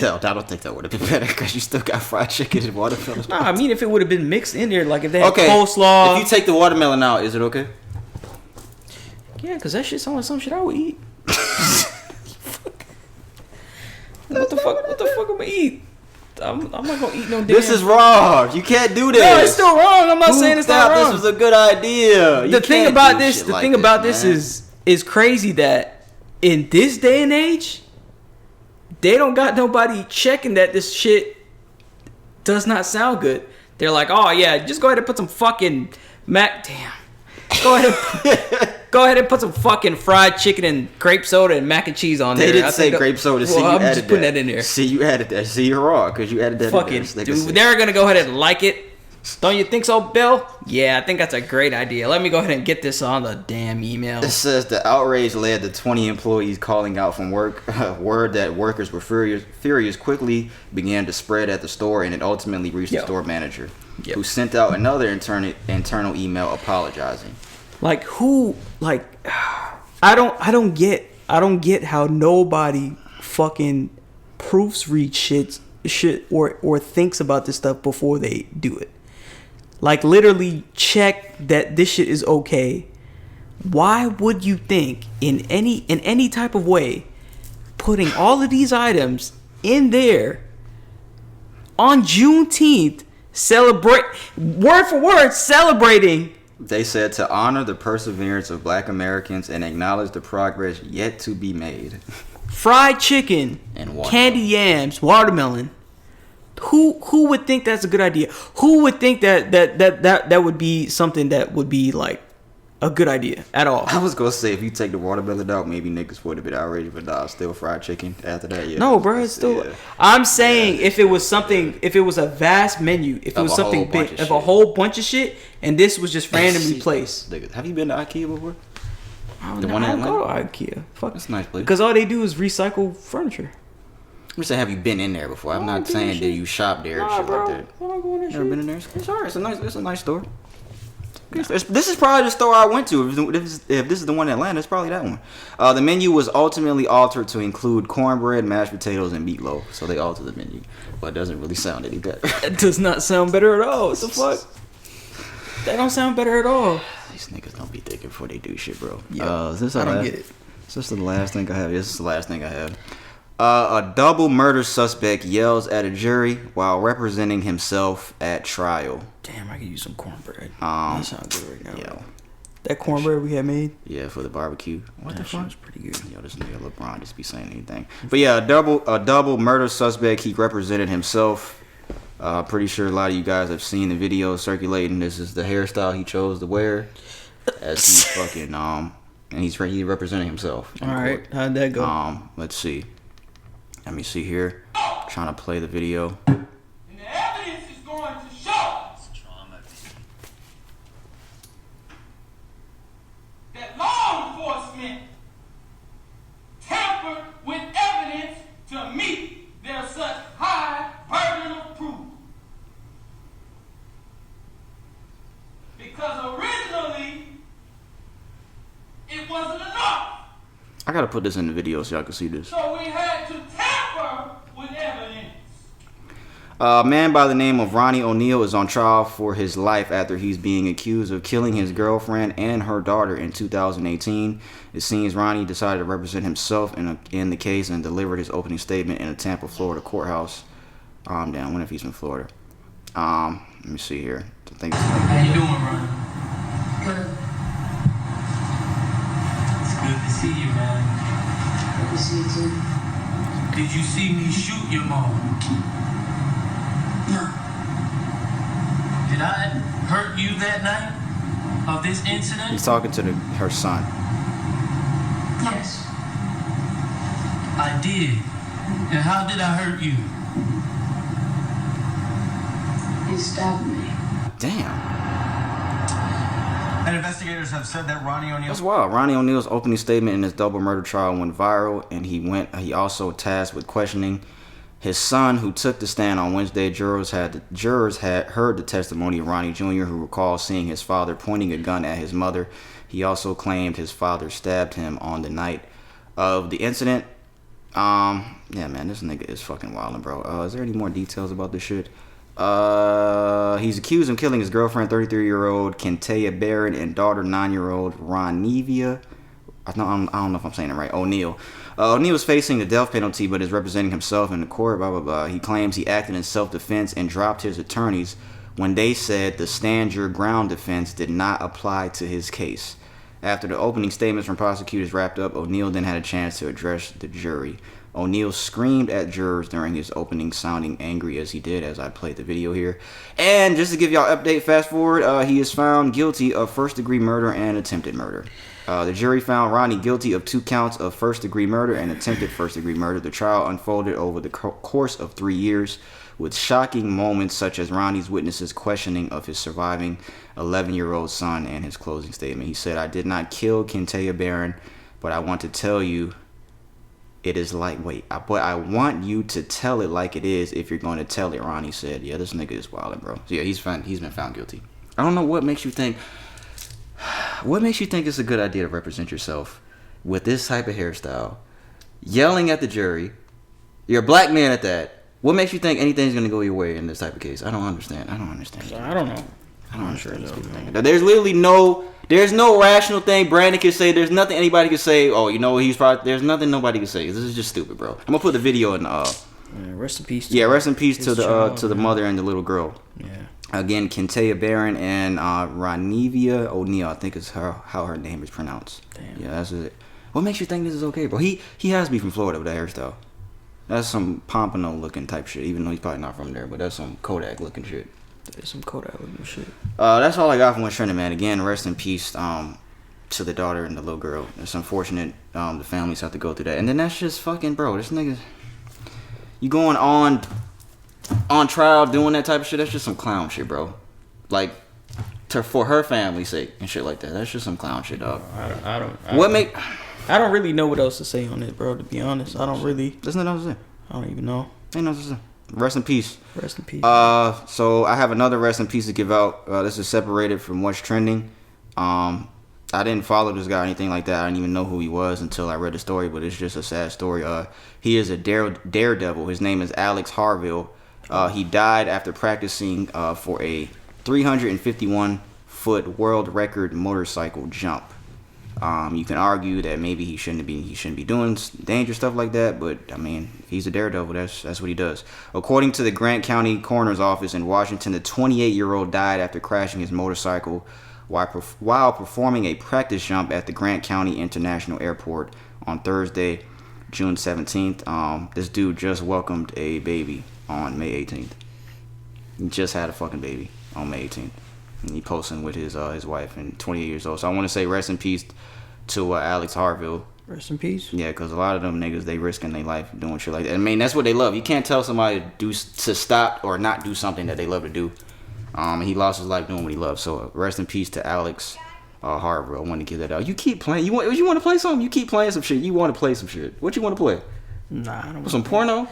No, I don't think that would have been better, because you still got fried chicken and watermelon. Nah, I mean, if it would have been mixed in there, like if they had coleslaw. If you take the watermelon out, is it okay? Yeah, because that shit sounds like some shit I would eat. What the fuck am I eat? I'm not gonna eat no damn. This is wrong. You can't do this. No, it's still wrong. I'm not saying it's not wrong. This was a good idea. The thing about this is crazy that in this day and age, they don't got nobody checking that this shit does not sound good. They're like, oh yeah, just go ahead and put some fucking Go ahead and put some fucking fried chicken and grape soda and mac and cheese on there. They didn't say grape soda. See, I'm just putting that in there. See, you added that. See, you're wrong because you added that. Fucking dude, they're gonna go ahead and like it. Don't you think so, Bill? Yeah, I think that's a great idea. Let me go ahead and get this on the damn email. It says the outrage led to 20 employees calling out from work. Word that workers were furious quickly began to spread at the store, and it ultimately reached the store manager, who sent out another internal email apologizing. Like who? Like I don't get how nobody fucking proofreads shit or thinks about this stuff before they do it. Like literally check that this shit is okay. Why would you think in any type of way putting all of these items in there on Juneteenth, word for word celebrating? They said to honor the perseverance of Black Americans and acknowledge the progress yet to be made. Fried chicken and candy yams, watermelon. Who would think that's a good idea? Who would think that would be something that would be like a good idea at all? I was gonna say if you take the watermelon out, maybe niggas would have been outraged, but nah, still fried chicken after that. Yeah. No, bro, it's still. Yeah. I'm saying if it was something, if it was a vast menu, if it was something big, if a whole bunch of shit, and this was just randomly placed. Have you been to Ikea before? I don't go to Ikea. Fuck, that's a nice place. Because all they do is recycle furniture. I'm just saying, have you been in there before? I'm not saying that you shop there and shit like that. I don't go in there. Never been in there? It's alright. It's a nice store. This is probably the store I went to. If this is the one in Atlanta, it's probably that one. The menu was ultimately altered to include cornbread, mashed potatoes, and meatloaf. So they altered the menu, but it doesn't really sound any better. It does not sound better at all. What the fuck? That don't sound better at all. These niggas don't be thinking before they do shit, bro. Yeah, I don't get it. Is this the last thing I have? This is the last thing I have. A double murder suspect yells at a jury while representing himself at trial. Damn, I could use some cornbread. That sounds good right now. Yo, that cornbread we had made. Yeah, for the barbecue. What the fuck? Was pretty good. Yo, this nigga LeBron just be saying anything. But yeah, a double murder suspect. He represented himself. Pretty sure a lot of you guys have seen the video circulating. This is the hairstyle he chose to wear as he fucking and he represented himself. All right, how'd that go? Let's see. Let me see here. Trying to play the video. And the evidence is going to show that law enforcement tampered with evidence to meet their such high burden of proof. Because originally, it wasn't enough I gotta put this in the video so y'all can see this. So we had to tamper with evidence. A man by the name of Ronnie ONeill is on trial for his life after he's being accused of killing his girlfriend and her daughter in 2018. It seems Ronnie decided to represent himself in the case and delivered his opening statement in a Tampa, Florida courthouse. Damn, I wonder if he's in Florida. Let me see here. I think it's How you doing, Ronnie? Good. It's good to see you, man. Good to see you too. Did you see me shoot your mom? No. Did I hurt you that night of this incident? he's talking to her son. Yes. I did. And how did I hurt you? You stabbed me. Damn. And investigators have said that Ronnie ONeill... That's wild. Ronnie ONeill's opening statement in his double murder trial went viral, and he also tasked with questioning his son, who took the stand on Wednesday. Jurors had heard the testimony of Ronnie Jr., who recalled seeing his father pointing a gun at his mother. He also claimed his father stabbed him on the night of the incident. Yeah, man, this nigga is fucking wildin', bro. Is there any more details about this shit? He's accused of killing his girlfriend, 33-year-old Kentea Barron, and daughter, 9-year-old Ronivia. I don't know if I'm saying it right. ONeill. ONeill is facing the death penalty, but is representing himself in the court. Blah blah blah. He claims he acted in self-defense and dropped his attorneys when they said the stand your ground defense did not apply to his case. After the opening statements from prosecutors wrapped up, ONeill then had a chance to address the jury. ONeill screamed at jurors during his opening, sounding angry as he did, as I played the video here. And just to give y'all an update, fast forward, he is found guilty of first-degree murder and attempted murder. The jury found Ronnie guilty of 2 counts of first-degree murder and attempted first-degree murder. The trial unfolded over the course of 3 years, with shocking moments such as Ronnie's witnesses' questioning of his surviving 11-year-old son and his closing statement. He said, "I did not kill Kentea Barron, but I want to tell you it is like, but I want you to tell it like it is if you're going to tell it," Ronnie said. Yeah, this nigga is wildin', bro. So yeah, he's been found guilty. I don't know what makes you think it's a good idea to represent yourself with this type of hairstyle, yelling at the jury. You're a black man at that. What makes you think anything's gonna go your way in this type of case? I don't understand. I don't know. I don't understand these people thinking. There's literally no rational thing Brandon can say. There's nothing anybody can say. Oh, you know, there's nothing nobody can say. This is just stupid, bro. I'm gonna put the video in. Rest in peace. Yeah, rest in peace to the mother and the little girl. Yeah. Again, Kentea Barron and Ronivia ONeill, I think is how her name is pronounced. Damn. Yeah, that's it. What makes you think this is okay, bro? He has to be from Florida with that hairstyle. That's some Pompano looking type shit, even though he's probably not from there, but that's some Kodak looking shit. There's some Kodak looking shit. That's all I got from What's Trending, man. Again, rest in peace to the daughter and the little girl. It's unfortunate the families have to go through that. And then that's just fucking, bro, this nigga, you going on trial doing that type of shit, that's just some clown shit, bro. Like, for her family's sake and shit like that. That's just some clown shit, dog. I don't really know what else to say on it, bro, to be honest. There's nothing else to say. I don't even know. Ain't nothing else to say. Rest in peace. Rest in peace. So I have another rest in peace to give out. This is separated from What's Trending. I didn't follow this guy or anything like that. I didn't even know who he was until I read the story, but it's just a sad story. He is a daredevil. His name is Alex Harville. He died after practicing for a 351-foot world record motorcycle jump. You can argue that maybe he shouldn't be doing dangerous stuff like that, but I mean, if he's a daredevil, that's what he does. According to the Grant County Coroner's Office in Washington, the 28-year-old died after crashing his motorcycle while performing a practice jump at the Grant County International Airport on Thursday, June 17th. This dude just welcomed a baby on May 18th. He just had a fucking baby on May 18th. And he posting with his wife and 28 years old. So I want to say rest in peace to Alex Harville. Rest in peace. Yeah, because a lot of them niggas, they risking their life doing shit like that. I mean, that's what they love. You can't tell somebody to stop or not do something that they love to do. And he lost his life doing what he loves. So rest in peace to Alex Harville. I want to give that out. You keep playing. You want to play something? You keep playing some shit. You want to play some shit. What you want to play? Nah, I don't. Some porno?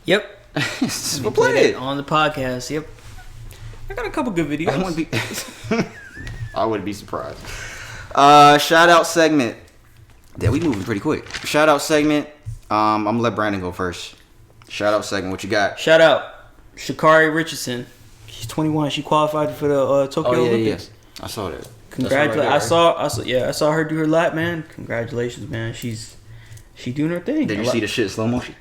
Yep. We'll play it on the podcast. Yep. I got a couple good videos. I wouldn't be surprised. Shout out segment. Yeah, we moving pretty quick. Shout out segment. I'm gonna let Brandon go first. Shout out segment. What you got? Shout out Sha'Carri Richardson. She's 21. She qualified for the Tokyo Olympics. I saw that. Congratulations! I saw her do her lap, man. Congratulations, man. She doing her thing. Did you see the shit in slow motion?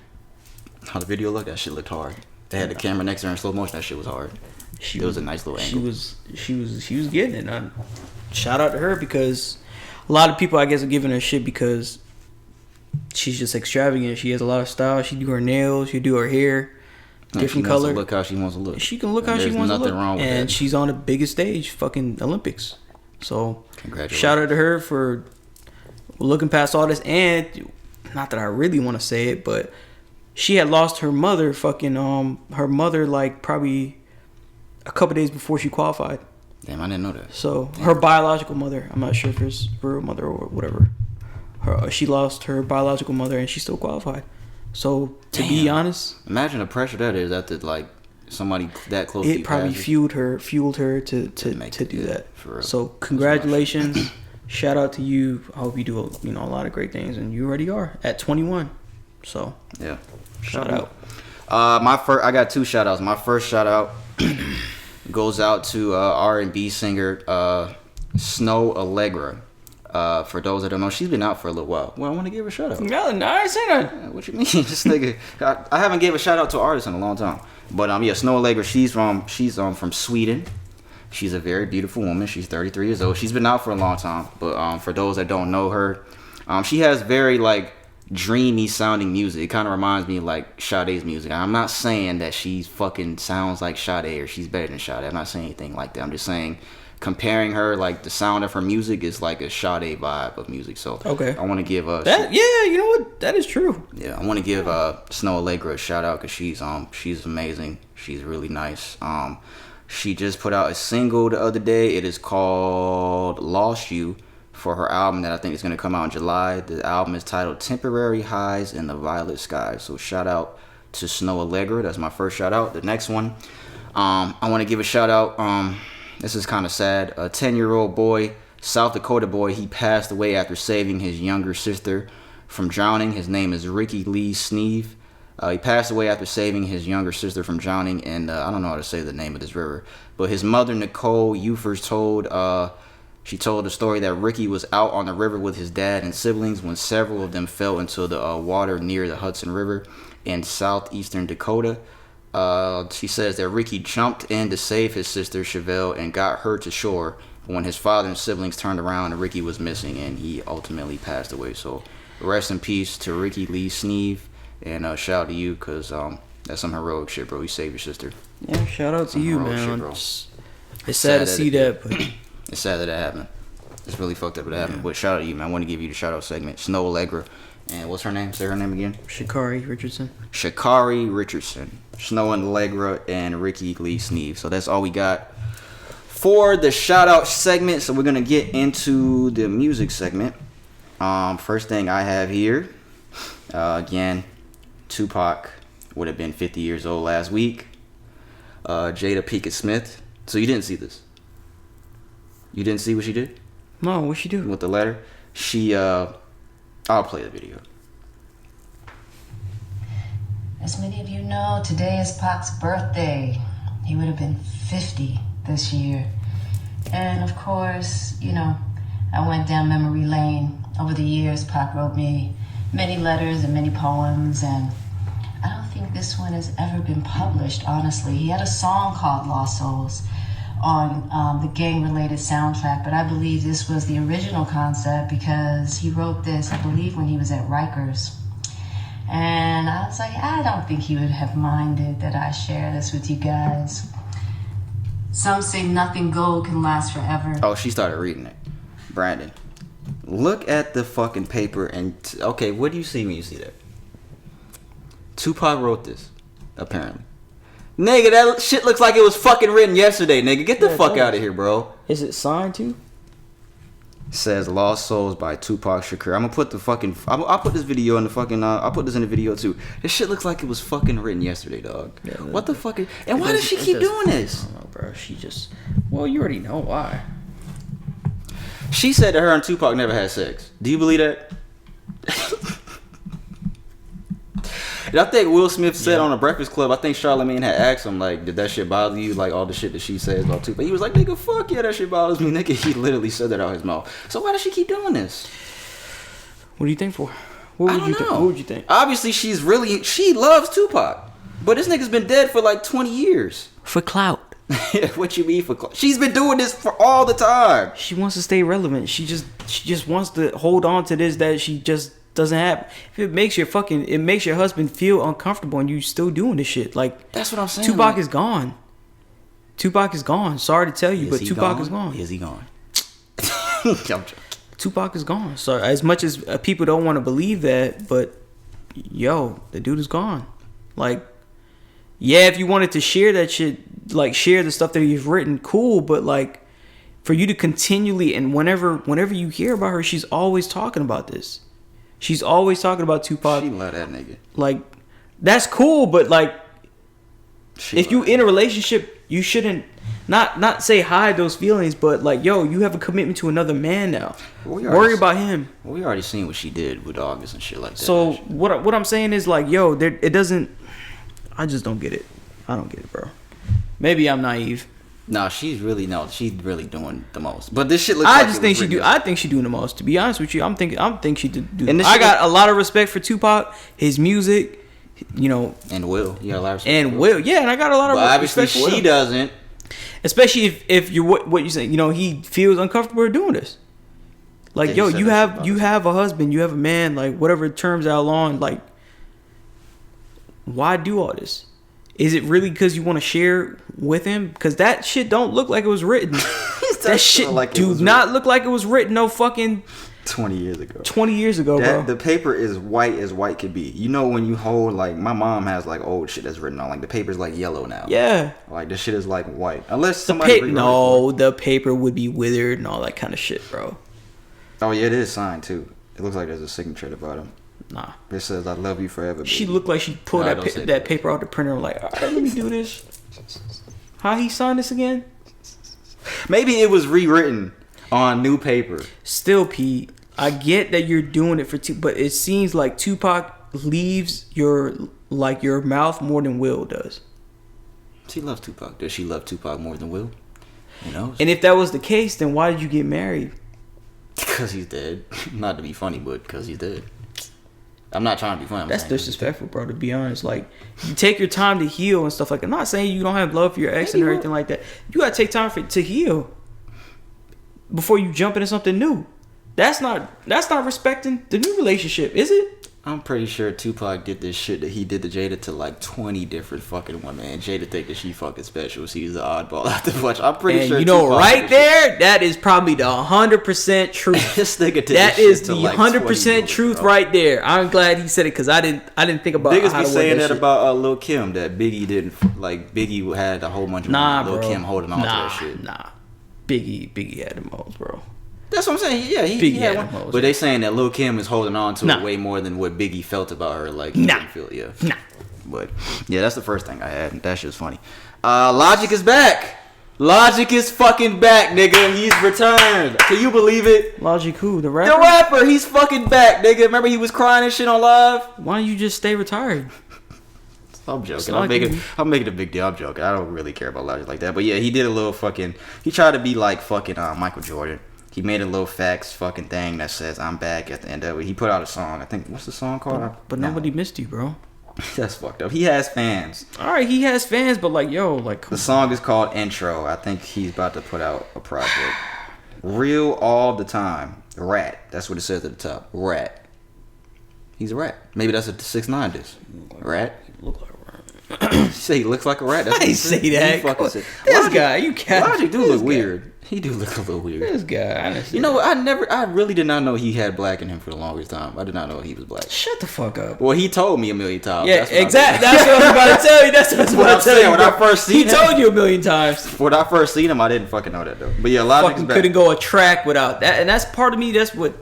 How the video looked? That shit looked hard. They had the camera next to her in slow motion. That shit was hard. It was a nice little angle. She was getting it. Shout out to her because a lot of people, I guess, are giving her shit because she's just extravagant. She has a lot of style. She do her nails. She do her hair, different color. Look how she wants to look. She can look how she wants to look. Nothing wrong with that. And she's on the biggest stage, fucking Olympics. So, shout out to her for looking past all this. And not that I really want to say it, but she had lost her mother. Her mother, like probably a couple days before she qualified. Damn, I didn't know that. So her biological mother, I'm not sure if it's real mother or whatever. She lost her biological mother and she still qualified. So to be honest, imagine the pressure that is after like somebody that close. It probably fueled her to do that. For real. So congratulations, shout out to you. I hope you do a lot of great things, and you already are at 21. So yeah, shout out. I got 2 shout outs. My first shout out goes out to R&B singer Snow Allegra. For those that don't know, she's been out for a little while. Well, I want to give her a shout out. No, I ain't saying that. What you mean? This nigga, I haven't gave a shout out to an artist in a long time. But Snow Allegra, she's from Sweden. She's a very beautiful woman. She's 33 years old. She's been out for a long time. But for those that don't know her, she has very like dreamy sounding music. It kind of reminds me of like Sade's music. I'm not saying that she fucking sounds like Sade or she's better than Sade. I'm not saying anything like that. I'm just saying comparing her, like the sound of her music is like a Sade vibe of music. So okay, I want to give that. Yeah, you know what? That is true. Yeah, I want to give Snow Allegra a shout out because she's amazing. She's really nice. She just put out a single the other day. It is called "Lost You" for her album that I think is going to come out in July. The album is titled "Temporary Highs in the Violet Sky." So shout out to Snow Allegra. That's my first shout out. The next one, I want to give a shout out. This is kind of sad. A 10-year-old boy, South Dakota boy, he passed away after saving his younger sister from drowning. His name is Ricky Lee Sneeve. He passed away after saving his younger sister from drowning, and I don't know how to say the name of this river. But his mother, Nicole Eufers, told the story that Ricky was out on the river with his dad and siblings when several of them fell into the water near the Hudson River in southeastern Dakota. She says that Ricky jumped in to save his sister Chevelle and got her to shore. When his father and siblings turned around, Ricky was missing and he ultimately passed away. So rest in peace to Ricky Lee Sneeve, and shout out to you because that's some heroic shit, bro. You saved your sister. Yeah, shout out to you, man. Shit, it's sad to see that, but it's sad that happened. It's really fucked up that happened. But shout out to you, man. I want to give you the shout out segment. Snow Allegra. And what's her name? Say her name again. Sha'Carri Richardson. Sha'Carri Richardson. Snow Allegra and Ricky Lee Sneeve. So that's all we got for the shout out segment. So we're gonna get into the music segment. First thing I have here, again, Tupac would have been 50 years old last week. Jada Pinkett-Smith. So you didn't see this? You didn't see what she did? No, what she do? With the letter? She I'll play the video. As many of you know, today is Pac's birthday. He would have been 50 this year. And of course, I went down memory lane. Over the years, Pac wrote me many letters and many poems, and I don't think this one has ever been published, honestly. He had a song called Lost Souls on the gang-related soundtrack, but I believe this was the original concept because he wrote this, I believe, when he was at Rikers. And I was like, I don't think he would have minded that I share this with you guys. Some say nothing gold can last forever. Oh, she started reading it. Brandon, look at the fucking paper and... okay, what do you see when you see that? Tupac wrote this, apparently. Nigga, that shit looks like it was fucking written yesterday, nigga. Get the fuck out of here, bro. Is it signed too? It says Lost Souls by Tupac Shakur. I'm gonna put the fucking... I'll put this video in the fucking... I'll put this in the video too. This shit looks like it was fucking written yesterday, dog. Yeah, what the fuck is... and why does she keep doing this? I don't know, bro. She just... well, you already know why. She said that her and Tupac never had sex. Do you believe that? And I think Will Smith said on the Breakfast Club, I think Charlamagne had asked him, like, did that shit bother you? Like, all the shit that she says about Tupac. He was like, nigga, fuck yeah, that shit bothers me, nigga. He literally said that out his mouth. So why does she keep doing this? What do you think for? What would you think? Obviously, she loves Tupac. But this nigga's been dead for like 20 years. For clout. What you mean for clout? She's been doing this for all the time. She wants to stay relevant. She just wants to hold on to this that she just doesn't have. If it makes your husband feel uncomfortable and you still doing this shit, like, that's what I'm saying. Tupac is gone. Tupac is gone. Sorry to tell you, but Tupac is gone. Is he gone? Tupac is gone. So as much as people don't want to believe that, but yo, the dude is gone. Like, yeah, if you wanted to share that shit, like share the stuff that he's written, cool. But like, for you to continually and whenever you hear about her, she's always talking about this. She's always talking about Tupac. She love that nigga. Like, that's cool, but like, if you in a relationship, you shouldn't not say hide those feelings, but like, yo, you have a commitment to another man now. Worry about him. Well, we already seen what she did with August and shit like that. So what I'm saying is like, yo, it doesn't. I just don't get it. I don't get it, bro. Maybe I'm naive. No, she's really doing the most. But this shit looks. I think she's doing the most. To be honest with you, I think she did. I got a lot of respect for Tupac, his music, you know, and Will. You got a lot of respect. And Will, yeah, and I got a lot of respect for Will. Obviously, she doesn't. Especially if you're what you say, you know, he feels uncomfortable doing this. Like, yo, you have a husband, you have a man, like whatever terms out on, like, why do all this? Is it really because you want to share with him? Because that shit don't look like it was written. That shit do not look like it was written no fucking 20 years ago. 20 years ago, bro. The paper is white as white could be. You know, when you hold, like, my mom has like old shit that's written on, like the paper's like yellow now. Yeah. Like the shit is like white. Unless somebody the paper would be withered and all that kind of shit, bro. Oh yeah, it is signed too. It looks like there's a signature at the bottom. Nah. It says, I love you forever, baby. She looked like she pulled that paper out the printer and like, all right, let me do this. How he signed this again? Maybe it was rewritten on new paper. Still, Pete, I get that you're doing it for but it seems like Tupac leaves your mouth more than Will does. She loves Tupac. Does she love Tupac more than Will? Who knows? And if that was the case, then why did you get married? Because he's dead. Not to be funny, but because he's dead. I'm not trying to be funny. That's disrespectful, bro, to be honest. Like, you take your time to heal and stuff like that. I'm not saying you don't have love for your ex and everything like that. You gotta take time to heal before you jump into something new. That's not respecting the new relationship, is it? I'm pretty sure Tupac did this shit that he did to Jada to like 20 different fucking women, and Jada think that she fucking special. She's the oddball out the bunch. I'm pretty sure. You know, Tupac right there, that is probably the 100% truth. This nigga did that this is shit to the like 100% truth right there. I'm glad he said it because I didn't think about. Niggas how be to saying that that shit. about Lil Kim, that Biggie didn't like. Biggie had a whole bunch of Lil Kim holding on to that shit. Nah, Biggie had the most, bro. That's what I'm saying. Yeah, he had one. Most, but they saying that Lil Kim is holding on to it way more than what Biggie felt about her. Like, he didn't feel, Nah. But yeah, that's the first thing I had. That shit's funny. Logic is back. Logic is fucking back, nigga. He's returned. Can you believe it? Logic who? The rapper? The rapper. He's fucking back, nigga. Remember he was crying and shit on live? Why don't you just stay retired? I'm joking. I'm making a big deal. I'm joking. I don't really care about Logic like that. But yeah, he did a little fucking. He tried to be like fucking Michael Jordan. He made a little fax fucking thing that says I'm back at the end of it. He put out a song. I think, what's the song called? But nobody missed you, bro. That's fucked up. He has fans. Alright, he has fans, but like, yo, like, the song is called Intro. I think he's about to put out a project. Real all the time. Rat. That's what it says at the top. Rat. He's a rat. Maybe that's a 6ix9ine diss. Rat. Look like a rat. You say he looks like a rat. That's I didn't say that. This guy, you can't. Logic do look weird. He do look a little weird. This guy. You know what? I really did not know he had black in him for the longest time. I did not know he was black. Shut the fuck up. Well, he told me a million times. Yeah, exactly. That's what I was about to tell you. That's what I was about to tell you. When I first seen him, he told you a million times. When I first seen him, I didn't fucking know that though. But yeah, Logic is back. Couldn't go a track without that, and that's part of me. That's what.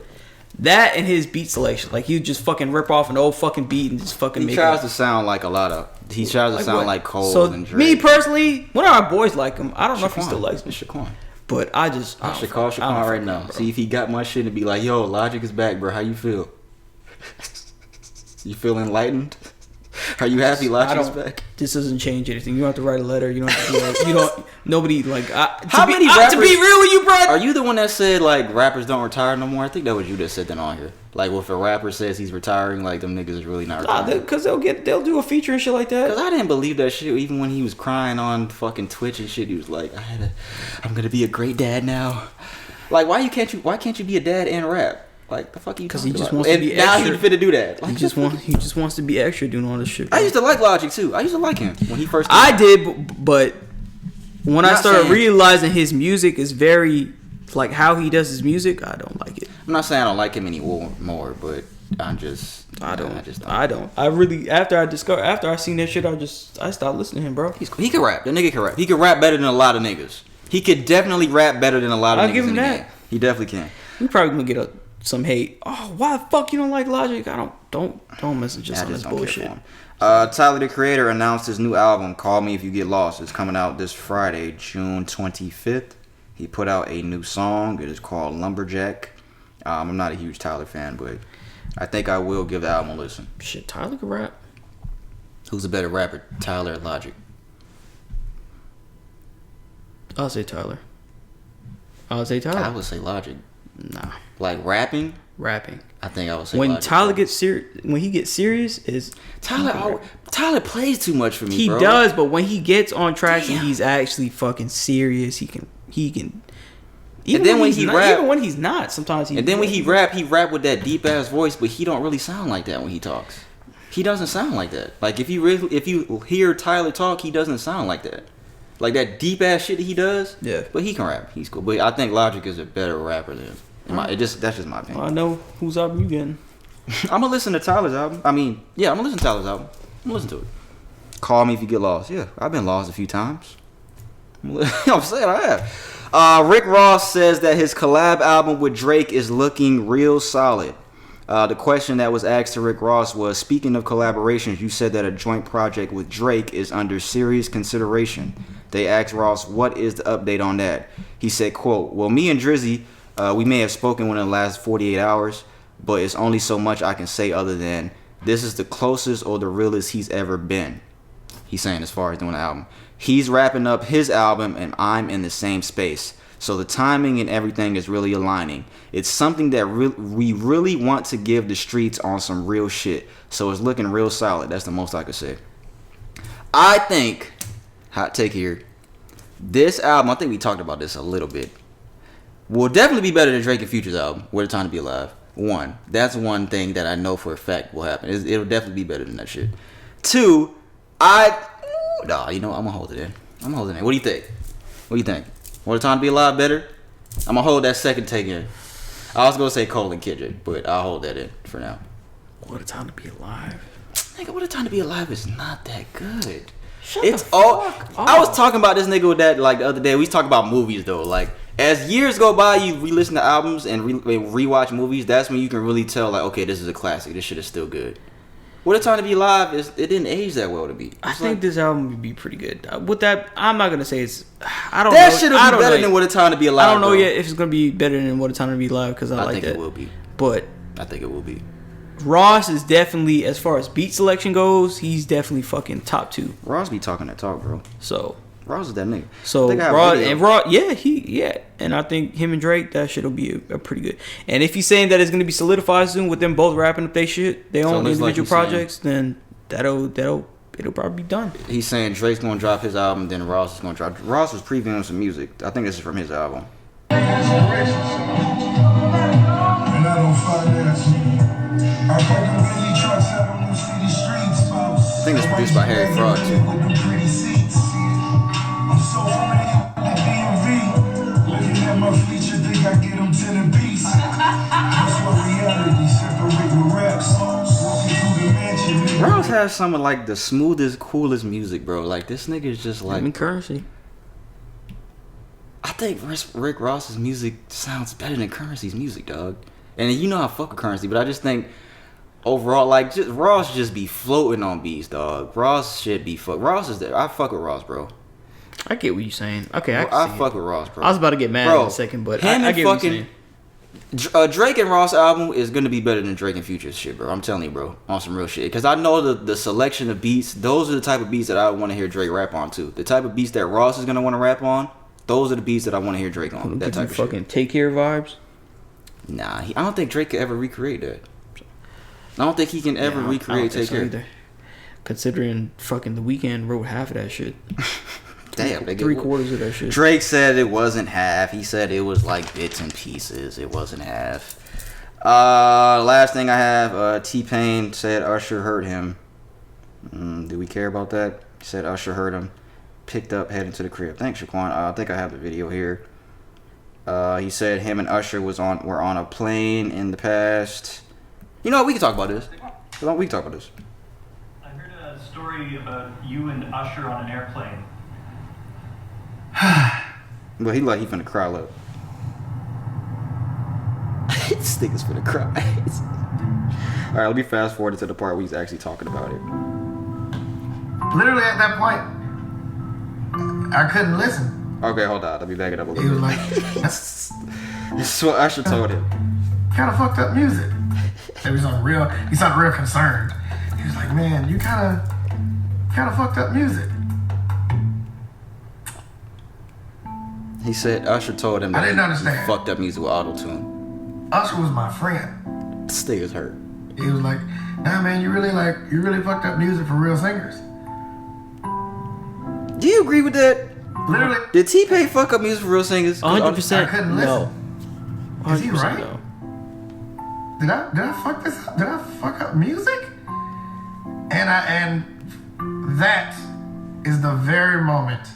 That and his beat selection, like he would just fucking rip off an old fucking beat and just fucking. He tries to sound like a lot of. He tries to sound like Cole and Drake. Me personally, one of our boys like him. I don't know if he still likes me. Shaquan. But I should call Shaquan right now. See if he got my shit and be like, "Yo, Logic is back, bro. How you feel?" You feel enlightened? Are you happy Logic's back? This doesn't change anything. You don't have to write a letter. You don't have to do that. You don't. Nobody like. How many rappers? To be real with you, bro. Are you the one that said like rappers don't retire no more? I think that was you that said that on here. Like, if a rapper says he's retiring, like them niggas is really not retiring. Because they'll do a feature and shit like that. Because I didn't believe that shit. Even when he was crying on fucking Twitch and shit, he was like, "I'm gonna be a great dad now." Like, why can't you be a dad and rap? Like, the fuck are you talking about? Because he just wants to be now extra. Now he finna do that. Like, he just wants to be extra doing all this shit. Bro. I used to like Logic too. I used to like him when he first. I did, but when I started realizing his music is very like how he does his music, I don't like it. I'm not saying I don't like him anymore, but I don't. I really after I seen that shit, I stopped listening to him, bro. He can rap. The nigga can rap. He can rap better than a lot of niggas. He could definitely rap better than a lot of niggas. I'll give him that. Game. He definitely can. We probably gonna get some hate. Oh, why the fuck you don't like Logic? Don't message us on this bullshit. Tyler, the Creator, announced his new album, Call Me If You Get Lost. It's coming out this Friday, June 25th. He put out a new song. It is called Lumberjack. I'm not a huge Tyler fan, but I think I will give the album a listen. Shit, Tyler can rap. Who's a better rapper, Tyler or Logic? I'll say Tyler. I would say Logic. Nah. Like rapping? Rapping. I think I would say when Logic. Tyler gets serious, when he gets serious, is Tyler plays too much for me. He bro. does, but when he gets on tracks and he's actually fucking serious, he can. Even when he's not, sometimes he. And then when he rap with that deep ass voice, but he don't really sound like that when he talks. He doesn't sound like that. Like if you hear Tyler talk, he doesn't sound like that. Like that deep ass shit that he does. Yeah. But he can rap. He's cool. But I think Logic is a better rapper than him. That's just my opinion. I know whose album you getting. I'm gonna listen to Tyler's album. I'm gonna listen to Tyler's album. I'm gonna listen to it. Call Me If You Get Lost. Yeah, I've been lost a few times. I'm saying I have. Rick Ross says that his collab album with Drake is looking real solid. The question that was asked to Rick Ross was, speaking of collaborations, you said that a joint project with Drake is under serious consideration. They asked Ross, what is the update on that? He said, quote, well, me and Drizzy, we may have spoken within the last 48 hours, but it's only so much I can say other than this is the closest or the realest he's ever been. He's saying as far as doing the album. He's wrapping up his album and I'm in the same space. So the timing and everything is really aligning. It's something that we really want to give the streets on some real shit. So it's looking real solid. That's the most I could say. I think, hot take here, this album, I think we talked about this a little bit, will definitely be better than Drake and Future's album, What a Time to Be Alive. One, that's one thing that I know for a fact will happen. It'll definitely be better than that shit. Two, I'm gonna hold it in. What do you think? What a Time to Be Alive better? I'm gonna hold that second take in. I was gonna say Cole and Kendrick, but I'll hold that in for now. What a Time to Be Alive. Nigga, What a Time to Be Alive is not that good. Shut the fuck up. I was talking about this nigga with that like the other day. We was talking about movies though. Like as years go by, you re-listen to albums and rewatch movies. That's when you can really tell like, okay, this is a classic. This shit is still good. What a Time to Be Alive it didn't age that well to me. I think this album would be pretty good. With that, I'm not gonna say it's. I don't. That know. shit will be better than What a Time to Be Alive. I don't know yet if it's gonna be better than What a Time to Be Alive because I like think that. it will be. But I think it will be. Ross is definitely, as far as beat selection goes, he's definitely fucking top 2. Ross be talking that talk, bro. So Ross is that nigga. So and I think him and Drake, that shit'll be a pretty good. And if he's saying that it's gonna be solidified soon with them both wrapping up their shit, their own individual projects, then it'll probably be done. He's saying Drake's gonna drop his album, then Ross is gonna drop. Ross was previewing some music. I think this is from his album. I think it's produced by Harry Fraud too. Ross has some of like the smoothest, coolest music, bro. Like this nigga is just like Currency. I think Rick Ross's music sounds better than Currency's music, dog. And you know I fuck with Currency, but I just think overall, like, Ross just be floating on beats, dog. Ross should be Ross is there. I fuck with Ross, bro. I get what you're saying. Okay, I fuck with Ross, bro. I was about to get mad in a second, but I get what you're saying. Drake and Ross album is gonna be better than Drake and Future's shit, bro. I'm telling you, bro, on some real shit. Because I know the selection of beats. Those are the type of beats that I want to hear Drake rap on too. The type of beats that Ross is gonna want to rap on. Those are the beats that I want to hear Drake on. That type of fucking shit. Take Care vibes. Nah, I don't think Drake could ever recreate that. I don't think he can ever recreate Take Care. Either. Considering fucking The Weeknd wrote half of that shit. Damn, nigga. 3/4 of that shit. Drake said it wasn't half. He said it was like bits and pieces. It wasn't half. Last thing I have, TPain said Usher hurt him. Do we care about that? He said Usher hurt him. Picked up, heading to the crib. Thanks, Shaquan. I think I have the video here. He said him and Usher were on a plane in the past. You know what? We can talk about this. We can talk about this. I heard a story about you and Usher on an airplane. But he finna cry. Look. This nigga's finna cry. Alright, let me fast forward to the part where he's actually talking about it. Literally at that point, I couldn't listen. Okay, hold on. Let me back it up a He little was bit. like, This is what Usher told him. kind of fucked up music. He sounded real concerned. He was like, man, you kind of fucked up music. He said Usher told him I that didn't understand. he fucked up music with auto-tune. Usher was my friend. This nigga's hurt. He was like, nah, man, you really fucked up music for real singers. Do you agree with that? Literally. Did T-Pain fuck up music for real singers? 100%. I couldn't No. Is he 100% right? no. Did I fuck this up? Did I fuck up music? And that is the very moment.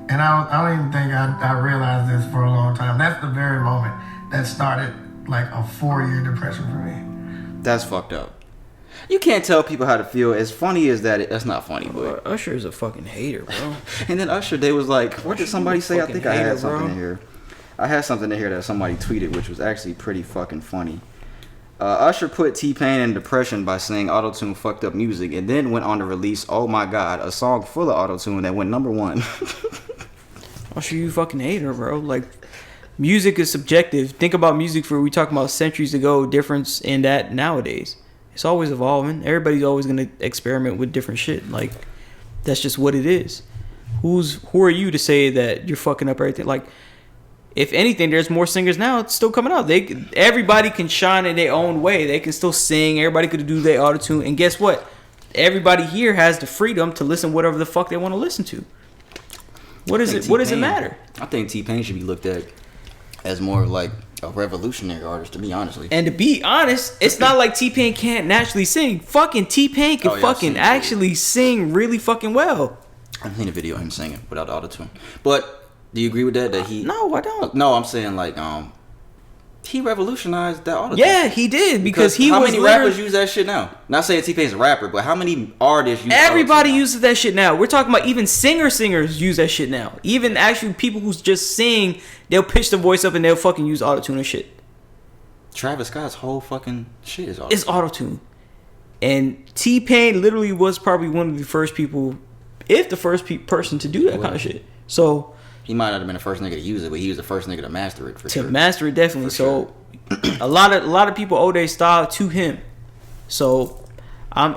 And I don't even think I realized this for a long time. That's the very moment that started like a 4-year depression for me. That's fucked up. You can't tell people how to feel. As funny as that, that's not funny, but Usher is a fucking hater, bro. and then Usher, they was like, what did somebody say? I fucking think I had hater, something bro. in here. I had something in here that somebody tweeted, which was actually pretty fucking funny. Usher put T-Pain in depression by saying auto-tune fucked up music, and then went on to release "Oh My God," a song full of auto-tune that went #1. Usher, you fucking hater, bro. Like, music is subjective. Think about music for we talking about centuries ago. Difference in that nowadays. It's always evolving. Everybody's always gonna experiment with different shit. Like, that's just what it is. Who are you to say that you're fucking up everything? Like, if anything, there's more singers now. It's still coming out. Everybody can shine in their own way. They can still sing. Everybody could do their auto-tune. And guess what? Everybody here has the freedom to listen whatever the fuck they want to listen to. What does it matter? I think T-Pain should be looked at as more like a revolutionary artist, to be honestly. And to be honest, it's not like T-Pain can't naturally sing. Fucking T-Pain can fucking actually sing really fucking well. I've seen a video of him singing without auto-tune. But do you agree with that? That he? No, I don't. No, I'm saying like he revolutionized that auto-tune. Yeah, he did because how many rappers use that shit now? Not saying T-Pain's a rapper, but how many artists use everybody auto-tune uses that shit now. We're talking about even singers use that shit now. Even actually people who just sing, they'll pitch the voice up and they'll fucking use auto-tune and shit. Travis Scott's whole fucking shit is auto-tune. It's auto-tune. And T-Pain literally was probably one of the first people, if the first person to do that kind of shit. So he might not have been the first nigga to use it, but he was the first nigga to master it for sure. To master it, definitely. So a lot of people owe their style to him. So I'm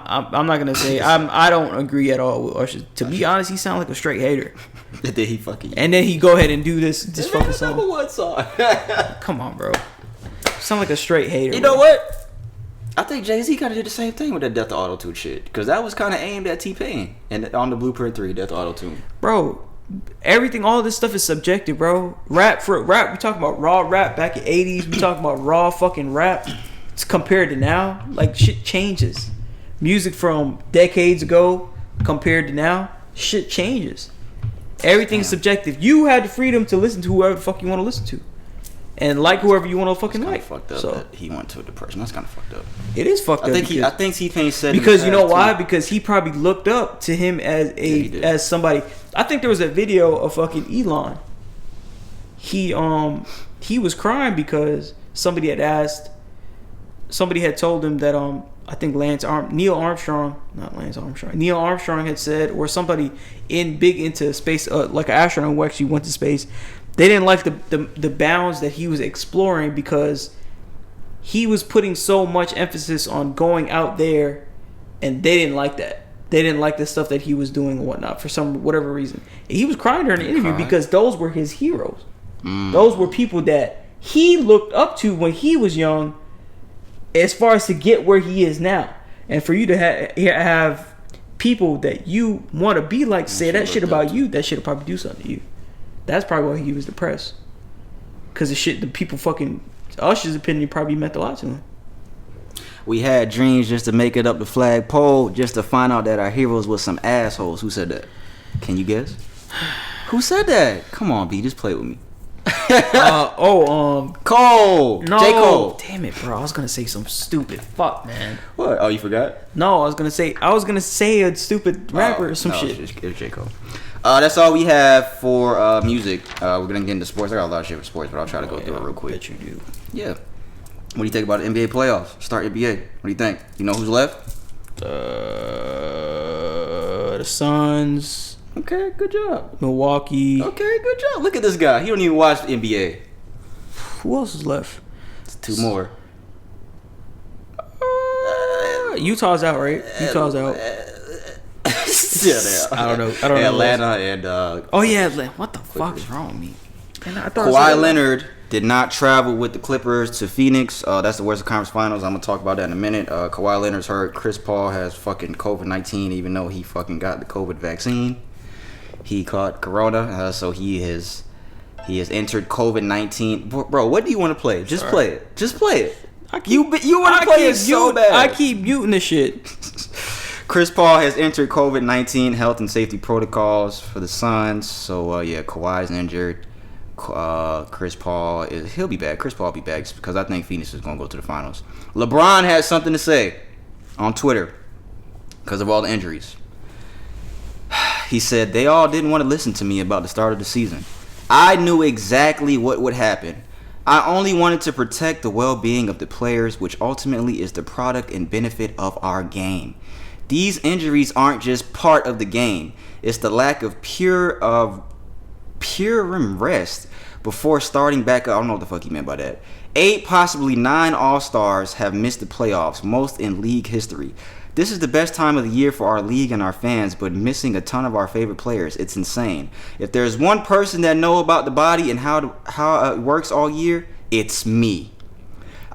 not gonna say I don't agree at all with Usher. To be honest, he sounds like a straight hater. And then he fucking. And then he go ahead and do this fucking song. #1 song. Come on, bro. Sound like a straight hater. You know what? I think Jay-Z kind of did the same thing with that Death to Auto-Tune shit, because that was kind of aimed at T-Pain and on the Blueprint 3 Death to Auto-Tune. Bro, everything, all this stuff is subjective, bro. Rap, we talking about raw rap back in 80s. We talking about raw fucking rap. It's compared to now, like shit changes. Music from decades ago compared to now, shit changes. Everything's subjective. You had the freedom to listen to whoever the fuck you want to listen to, and like whoever you want to fucking like. Fucked up. So that he went to a depression. That's kind of fucked up. It is fucked up. I think T-Pain said because you know why? Because he probably looked up to him as somebody. I think there was a video of fucking Elon. He was crying because somebody had told him that I think Neil Armstrong had said, or somebody big into space, like an astronaut who actually went to space, They didn't like the bounds that he was exploring because he was putting so much emphasis on going out there, and they didn't like that. They didn't like the stuff that he was doing and whatnot for whatever reason. He was crying during the interview because those were his heroes. Those were people that he looked up to when he was young, as far as to get where he is now. And for you to have people that you want to be like say that shit about you, that shit will probably do something to you. That's probably why he was depressed. Because the people fucking Usher's opinion probably meant a lot to him. We had dreams just to make it up the flag pole, just to find out that our heroes was some assholes. Who said that? Can you guess? Who said that? Come on, B, just play with me. Cole. No, J. Cole. Damn it, bro. I was gonna say some stupid fuck, man. What? Oh, you forgot? No, I was gonna say a stupid rapper or some shit. It was J. Cole. That's all we have for music. We're gonna get into sports. I got a lot of shit for sports, but I'll try to go through it real quick. Bet you do. Yeah. What do you think about the NBA playoffs? Start NBA. What do you think? You know who's left? The Suns. Okay, good job. Milwaukee. Okay, good job. Look at this guy. He don't even watch the NBA. Who else is left? It's two more. Utah's out, right? Utah's out. Yeah, I don't know. Atlanta and oh yeah, Atlanta. What the fuck is wrong with me? Kawhi Leonard did not travel with the Clippers to Phoenix. That's the Western Conference Finals. I'm gonna talk about that in a minute. Kawhi Leonard's hurt. Chris Paul has fucking COVID-19, even though he fucking got the COVID vaccine. He caught Corona, so he has entered COVID-19. Bro, what do you want to play? Just play it. Just play it. You want to play it so bad. I keep muting this shit. Chris Paul has entered COVID-19 health and safety protocols for the Suns. So yeah, Kawhi's injured. Chris Paul he'll be back. Chris Paul will be back because I think Phoenix is gonna go to the finals. LeBron has something to say on Twitter because of all the injuries. He said they all didn't want to listen to me about the start of the season. I knew exactly what would happen. I only wanted to protect the well-being of the players, which ultimately is the product and benefit of our game. These injuries aren't just part of the game. It's the lack of pure rest before starting back up. I don't know what the fuck he meant by that. 8, possibly 9 All-Stars have missed the playoffs, most in league history. This is the best time of the year for our league and our fans, but missing a ton of our favorite players. It's insane. If there's one person that know about the body and how it works all year, it's me.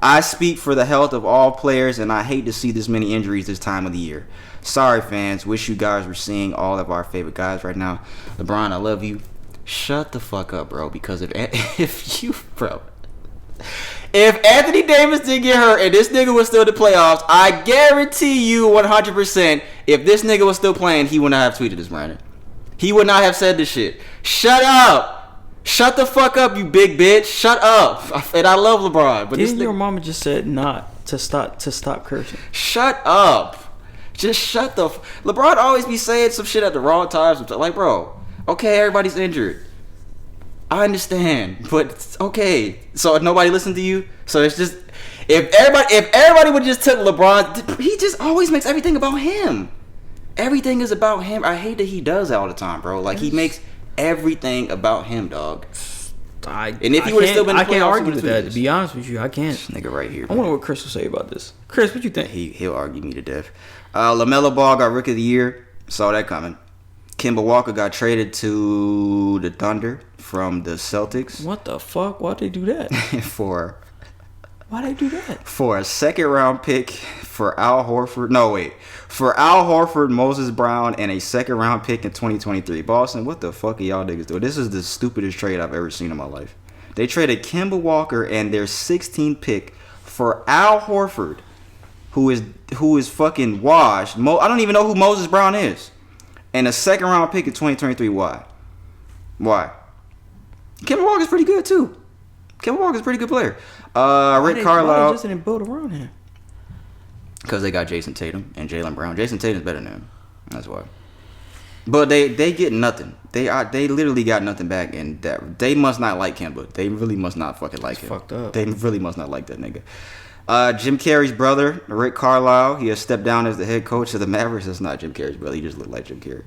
I speak for the health of all players, and I hate to see this many injuries this time of the year. Sorry, fans. Wish you guys were seeing all of our favorite guys right now. LeBron, I love you. Shut the fuck up, bro. Because if Anthony Davis didn't get hurt and this nigga was still in the playoffs, I guarantee you 100%, if this nigga was still playing, he would not have tweeted this, Brandon. He would not have said this shit. Shut up. Shut the fuck up, you big bitch. Shut up. And I love LeBron, but didn't your mama just said not to stop cursing? Shut up. Just shut the. LeBron always be saying some shit at the wrong times. Like, bro, okay, everybody's injured. I understand, but it's okay. So nobody listened to you. So it's just if everybody would just took LeBron, he just always makes everything about him. Everything is about him. I hate that he does that all the time, bro. Like he makes everything about him, dog. And if he would have still been, I can't argue with that. To be honest with you, I can't. This nigga right here. I wonder what Chris will say about this. Chris, what you think? He'll argue me to death. LaMelo Ball got Rookie of the Year. Saw that coming. Kemba Walker got traded to the Thunder from the Celtics. What the fuck? Why'd they do that? Why'd they do that? For a second round pick for Al Horford. No, wait. For Al Horford, Moses Brown, and a second round pick in 2023. Boston, what the fuck are y'all niggas doing? This is the stupidest trade I've ever seen in my life. They traded Kemba Walker and their 16th pick for Al Horford, who is fucking washed. I don't even know who Moses Brown is. And a second round pick in 2023. Why? Kemba Walker's pretty good too. Kemba Walker's a pretty good player. Rick Carlisle. Why they just didn't build around him? Because they got Jason Tatum and Jaylen Brown. Jason Tatum's better than him. That's why. But they get nothing. They literally got nothing back, and that they must not like Kemba. They really must not fucking like him. Fucked up. They really must not like that nigga. Jim Carrey's brother, Rick Carlisle, he has stepped down as the head coach of the Mavericks. That's not Jim Carrey's brother. He just looked like Jim Carrey.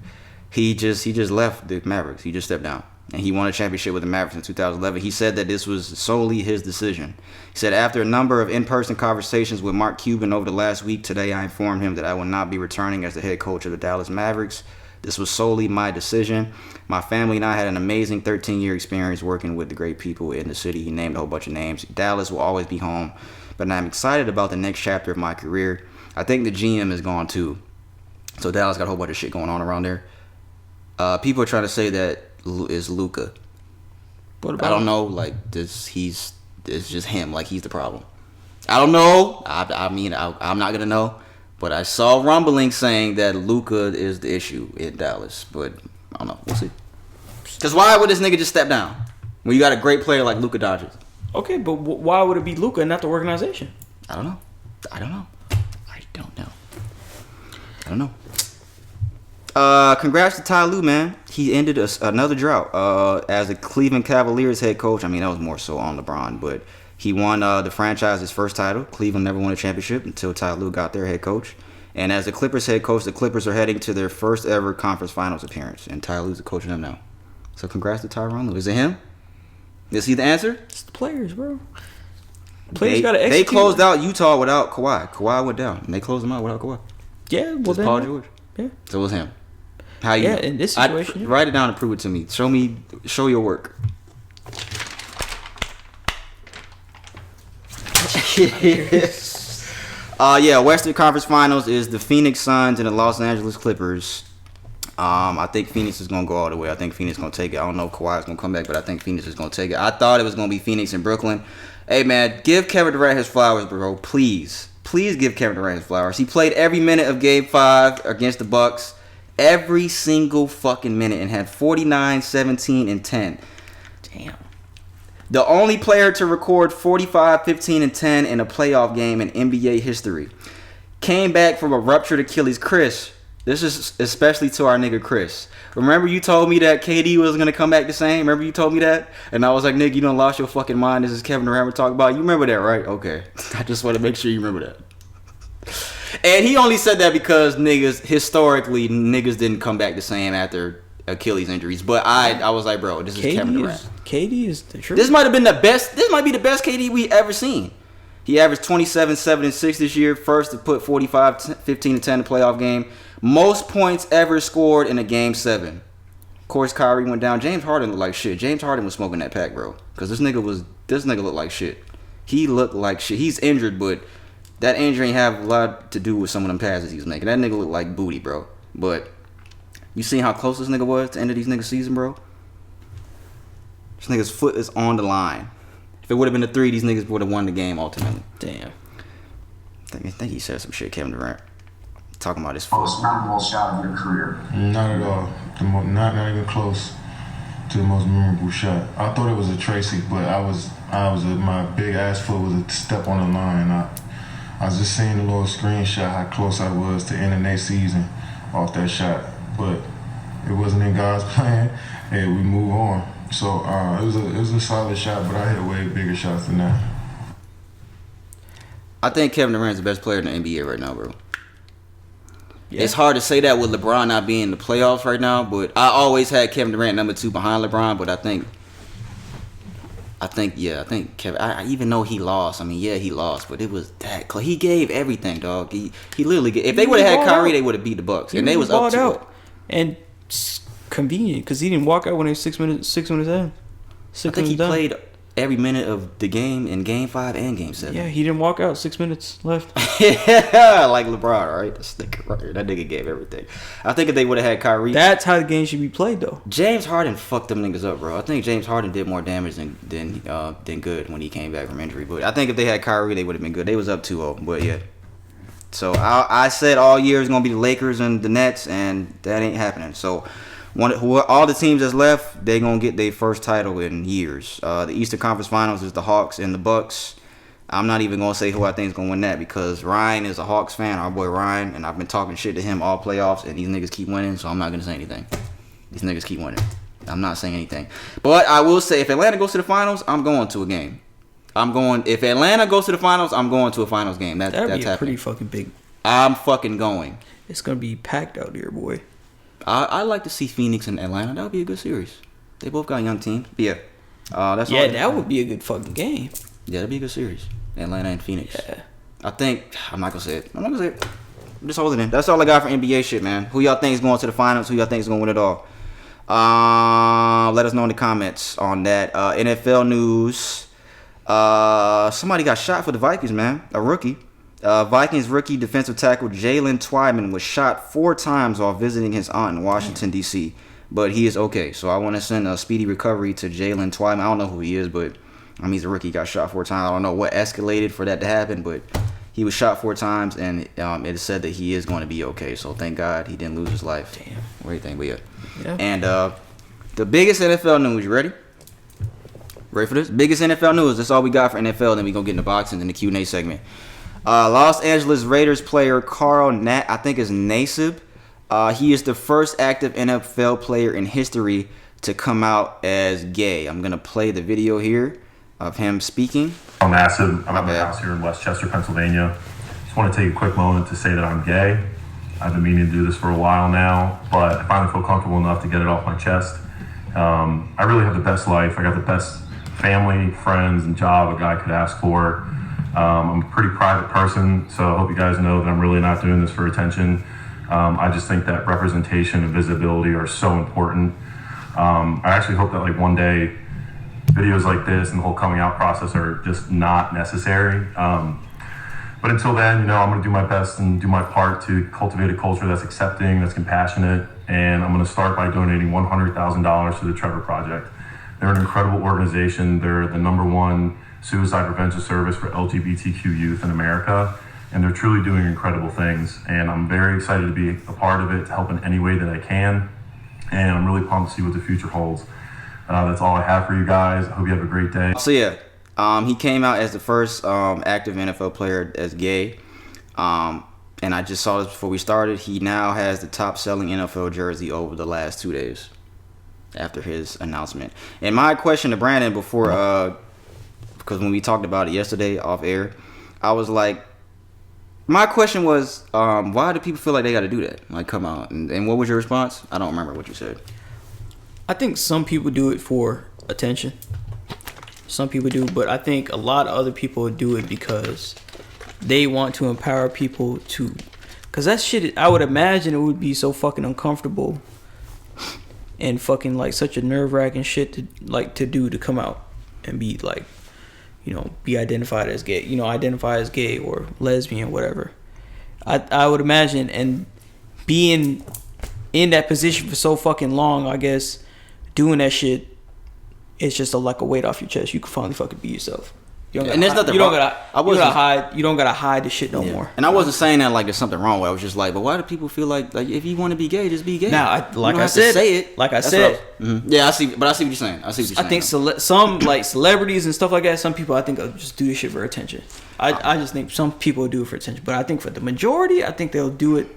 He just left the Mavericks. He just stepped down. and he won a championship with the Mavericks in 2011. He said that this was solely his decision. He said, after a number of in-person conversations with Mark Cuban over the last week, today I informed him that I will not be returning as the head coach of the Dallas Mavericks. This was solely my decision. My family and I had an amazing 13-year experience working with the great people in the city. He named a whole bunch of names. Dallas will always be home, but I'm excited about the next chapter of my career. I think the GM is gone too. So Dallas got a whole bunch of shit going on around there. People are trying to say that is Luka. What about I don't know. Like this, it's just him. Like he's the problem. I don't know. I mean, I'm not gonna know. But I saw rumblings saying that Luka is the issue in Dallas. But I don't know. We'll see. Because why would this nigga just step down when you got a great player like Luka Doncic? Okay, but why would it be Luka and not the organization? I don't know. Congrats to Ty Lue, man. He ended another drought as a Cleveland Cavaliers head coach. I mean, that was more so on LeBron, but he won the franchise's first title. Cleveland never won a championship until Ty Lue got their head coach. And as the Clippers head coach, the Clippers are heading to their first ever conference finals appearance, and Ty Lue's the coach of them now. So congrats to Tyronn Lue. Is it him? Is he the answer? It's the players, bro. Players got to execute. They closed out Utah without Kawhi. Kawhi went down, and they closed them out without Kawhi. Yeah, well then. Paul George. Yeah. So it was him. How you? Yeah, in this situation. Write it down and prove it to me. Show your work. Western Conference Finals is the Phoenix Suns and the Los Angeles Clippers. I think Phoenix is gonna go all the way. I think Phoenix is gonna take it. I don't know if Kawhi is gonna come back, but I think Phoenix is gonna take it. I thought it was gonna be Phoenix and Brooklyn. Hey man, give Kevin Durant his flowers, bro. Please give Kevin Durant his flowers. He played every minute of Game 5 against the Bucks. Every single fucking minute and had 49, 17, and 10. Damn. The only player to record 45, 15, and 10 in a playoff game in NBA history. Came back from a ruptured Achilles. Chris, this is especially to our nigga Chris. Remember you told me that KD was going to come back the same? Remember you told me that? And I was like, nigga, you done lost your fucking mind. This is Kevin Durant we're talking about. You remember that, right? Okay. I just want to make sure you remember that. And he only said that because historically, niggas didn't come back the same after Achilles injuries. But I was like, bro, this is Kevin Durant. KD is the truth. This might be the best KD we ever seen. He averaged 27, 7, and 6 this year. First to put 45, 15, and 10 in the playoff game. Most points ever scored in a game 7. Of course, Kyrie went down. James Harden looked like shit. James Harden was smoking that pack, bro. Because this nigga looked like shit. He looked like shit. He's injured, but that injury ain't have a lot to do with some of them passes he was making. That nigga looked like booty, bro. But you seen how close this nigga was to the end of these niggas' season, bro? This nigga's foot is on the line. If it would have been a 3, these niggas would have won the game ultimately. Damn. I think he said some shit, Kevin Durant. Talking about his foot. Most memorable shot of your career? Not at all. Not even close to the most memorable shot. I thought it was a Tracy, but my big ass foot was a step on the line. I was just seeing a little screenshot how close I was to ending their season off that shot, but it wasn't in God's plan, and we move on. So it was a solid shot, but I hit way bigger shots than that. I think Kevin Durant's the best player in the NBA right now, bro. Yeah. It's hard to say that with LeBron not being in the playoffs right now, but I always had Kevin Durant number 2 behind LeBron, but I think Kevin. Even though he lost, he lost, but it was that close. He gave everything, dog. He literally gave. If they would have had Kyrie, they would have beat the Bucks, and they was up to it. And it's convenient because he didn't walk out when they were 6 minutes in. I think he played every minute of the game in Game 5 and Game 7. Yeah, he didn't walk out. 6 minutes left. Yeah, like LeBron, right? This nigga right here. That nigga gave everything. I think if they would have had Kyrie, that's how the game should be played, though. James Harden fucked them niggas up, bro. I think James Harden did more damage than good when he came back from injury. But I think if they had Kyrie, they would have been good. They was up 2-0, but yeah. So I said all year it's gonna be the Lakers and the Nets, and that ain't happening. So all the teams that's left, they gonna get their first title in years. The Eastern Conference Finals is the Hawks and the Bucks. I'm not even gonna say who I think is gonna win that because Ryan is a Hawks fan, our boy Ryan, and I've been talking shit to him all playoffs, and these niggas keep winning, so I'm not gonna say anything. These niggas keep winning. I'm not saying anything, but I will say if Atlanta goes to the finals, I'm going to a game. If Atlanta goes to the finals, I'm going to a finals game. That's be happening. Pretty fucking big. I'm fucking going. It's gonna be packed out here, boy. I like to see Phoenix and Atlanta. That would be a good series. They both got young teams. But yeah. That's Yeah, all that would be a good fucking game. Yeah, that'd be a good series. Atlanta and Phoenix. Yeah. I think I'm not gonna say it. I'm just holding it. That's all I got for NBA shit, man. Who y'all think is going to the finals? Who y'all think is gonna win it all? Let us know in the comments on that. NFL news. Somebody got shot for the Vikings, man. A rookie. Vikings rookie defensive tackle Jalen Twyman was shot 4 times while visiting his aunt in Washington, D.C. But he is okay. So I want to send a speedy recovery to Jalen Twyman. I don't know who he is, but he's a rookie. Got shot 4 times. I don't know what escalated for that to happen, but he was shot 4 times, and it is said that he is going to be okay. So thank God he didn't lose his life. Damn. What do you think? But yeah. And the biggest NFL news. You ready? Ready for this? Biggest NFL news. That's all we got for NFL. Then we gonna get in the boxing in the Q&A segment. Los Angeles Raiders player Carl Nassib. He is the first active NFL player in history to come out as gay. I'm gonna play the video here of him speaking. Carl Nassib. I'm at my house here in Westchester, Pennsylvania. Just want to take a quick moment to say that I'm gay. I've been meaning to do this for a while now, but I finally feel comfortable enough to get it off my chest. I really have the best life. I got the best family, friends, and job a guy could ask for. I'm a pretty private person, so I hope you guys know that I'm really not doing this for attention. I just think that representation and visibility are so important. I actually hope that like one day videos like this and the whole coming out process are just not necessary. But until then, I'm going to do my best and do my part to cultivate a culture that's accepting, that's compassionate, and I'm going to start by donating $100,000 to the Trevor Project. They're an incredible organization. They're the #1 suicide prevention service for LGBTQ youth in America, and they're truly doing incredible things. And I'm very excited to be a part of it, to help in any way that I can. And I'm really pumped to see what the future holds. That's all I have for you guys. I hope you have a great day. So yeah, he came out as the first active NFL player as gay. And I just saw this before we started. He now has the top selling NFL jersey over the last 2 days after his announcement. And my question to Brandon before, because when we talked about it yesterday off air, I was like, my question was, why do people feel like they got to do that? Like, come out. And what was your response? I don't remember what you said. I think some people do it for attention. Some people do, but I think a lot of other people do it because they want to empower people to. Because that shit, I would imagine it would be so fucking uncomfortable and fucking like such a nerve-wracking shit to do to come out and be like, be identified as gay, identify as gay or lesbian, whatever. I would imagine, and being in that position for so fucking long, I guess, doing that shit, it's just like a weight off your chest. You can finally fucking be yourself. You don't gotta hide the shit no more. And I wasn't saying that like there's something wrong with it. I was just like, but why do people feel like if you want to be gay, just be gay? Now, I said, yeah, I see. But I see what you're saying. I think some like celebrities and stuff like that. Some people I think just do this shit for attention. I just think some people do it for attention, but I think for the majority, I think they'll do it.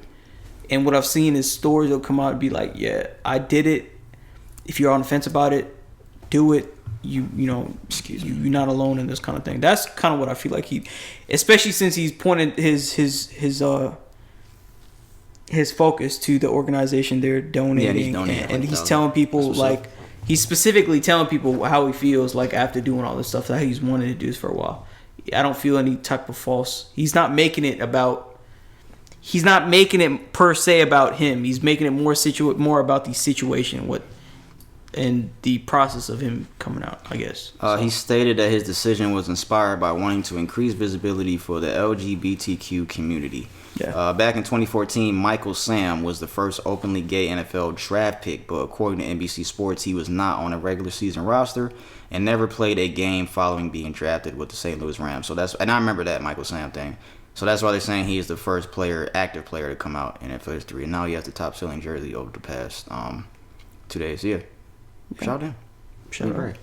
And what I've seen is stories will come out and be like, yeah, I did it. If you're on the fence about it, do it. You're not alone in this kind of thing. That's kind of what I feel like especially since he's pointed his focus to the organization they're donating, and he's telling people he's specifically telling people how he feels like after doing all this stuff that he's wanted to do this for a while. I don't feel any type of false. He's not making it per se about him. He's making it more about the situation, and the process of him coming out, I guess. He stated that his decision was inspired by wanting to increase visibility for the LGBTQ community. Yeah. Back in 2014, Michael Sam was the first openly gay NFL draft pick, but according to NBC Sports, he was not on a regular season roster and never played a game following being drafted with the St. Louis Rams. And I remember that Michael Sam thing. So that's why they're saying he is the first active player to come out in NFL history. And now he has the top selling jersey over the past 2 days. Yeah. Shout out. Shout out.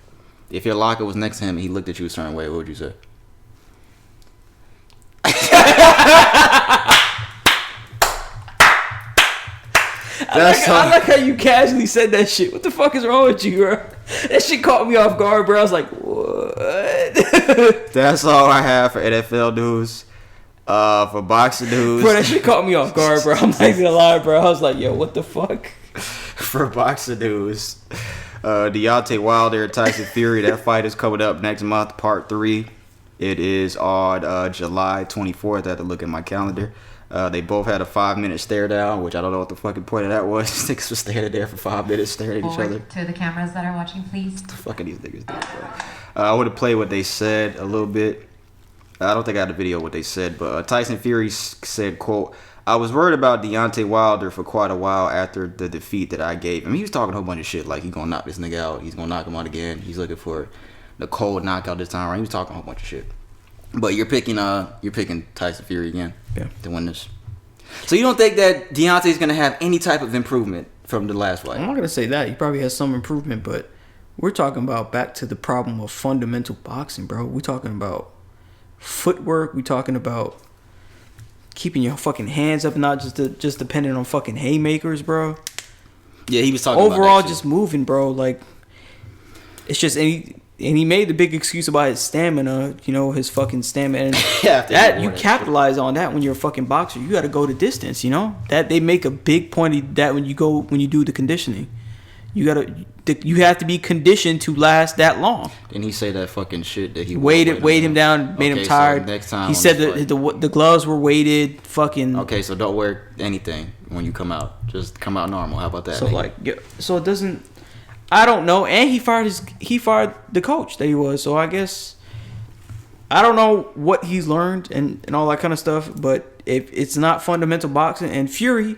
If your locker was next to him and he looked at you a certain way, what would you say? I like how you casually said that shit. What the fuck is wrong with you, bro? That shit caught me off guard, bro. I was like, what? That's all I have for NFL news. For boxing news. Bro, that shit caught me off guard, bro. I'm not gonna lie, bro. I was like, yo, what the fuck? For boxing news. Deontay Wilder, Tyson Fury. That fight is coming up next month, part 3. It is on July 24th. I had to look at my calendar. They both had a 5-minute stare down, which I don't know what the fucking point of that was. Niggas was standing there for 5 minutes staring at each other. To the cameras that are watching, please. What the fuck are these niggas doing, bro? I would have played what they said a little bit. I don't think I had a video of what they said, but Tyson Fury said, quote, "I was worried about Deontay Wilder for quite a while after the defeat that I gave him." He was talking a whole bunch of shit, like he's gonna knock this nigga out, he's gonna knock him out again, he's looking for the cold knockout this time around. He was talking a whole bunch of shit. But you're picking Tyson Fury again to win this. So you don't think that Deontay's gonna have any type of improvement from the last fight? I'm not gonna say that. He probably has some improvement, but we're talking about back to the problem of fundamental boxing, bro. We're talking about footwork. We're talking about keeping your fucking hands up, not just depending on fucking haymakers, bro. Yeah, he was talking overall about that just moving, bro. Like it's just and he made the big excuse about his stamina, his fucking stamina. And that you capitalize on that when you're a fucking boxer. You got to go the distance, That they make a big point of that when you do the conditioning. You have to be conditioned to last that long. Didn't he say that fucking shit that he weighed him down, made him tired? So next time he said that the gloves were weighted. Fucking. Okay, so don't wear anything when you come out. Just come out normal. How about that? So so it doesn't. I don't know. And he fired the coach that he was. So I guess I don't know what he's learned and all that kind of stuff. But if it's not fundamental boxing, and Fury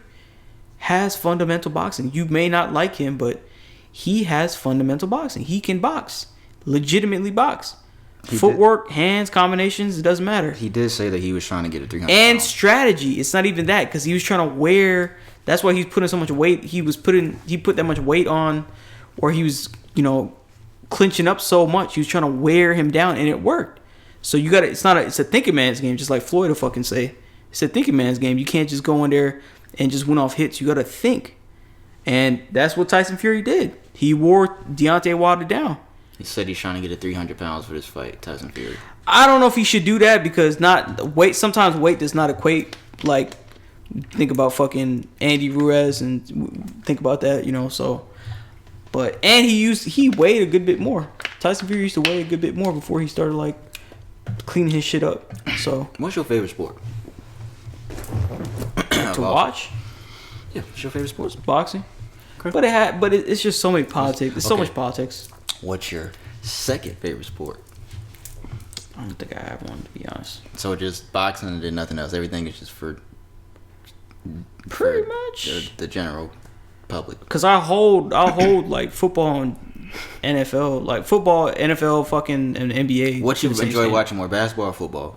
has fundamental boxing. You may not like him, but he has fundamental boxing. He can box, legitimately box. Footwork, hands, combinations, it doesn't matter. He did say that he was trying to get a 300. And strategy. It's not even that, because he was trying to wear. That's why he's putting so much weight. He put that much weight on, or he was clinching up so much. He was trying to wear him down, and it worked. So you got it's a thinking man's game, just like Floyd will fucking say. It's a thinking man's game. You can't just go in there and just win off hits. You got to think. And that's what Tyson Fury did. He wore Deontay Wilder down. He said he's trying to get to 300 pounds for this fight, Tyson Fury. I don't know if he should do that, because sometimes weight does not equate. Like, think about fucking Andy Ruiz and think about that, so. But, and he weighed a good bit more. Tyson Fury used to weigh a good bit more before he started, cleaning his shit up. So. What's your favorite sport? To watch? Yeah, what's your favorite sport? Boxing. Okay. But it's just so many politics. There's so much politics. What's your second favorite sport? I don't think I have one, to be honest. So just boxing and then nothing else. Everything is just for pretty much the general public. Because I'll hold football and NFL, football, NFL, fucking and NBA. What you enjoy watching more, basketball or football?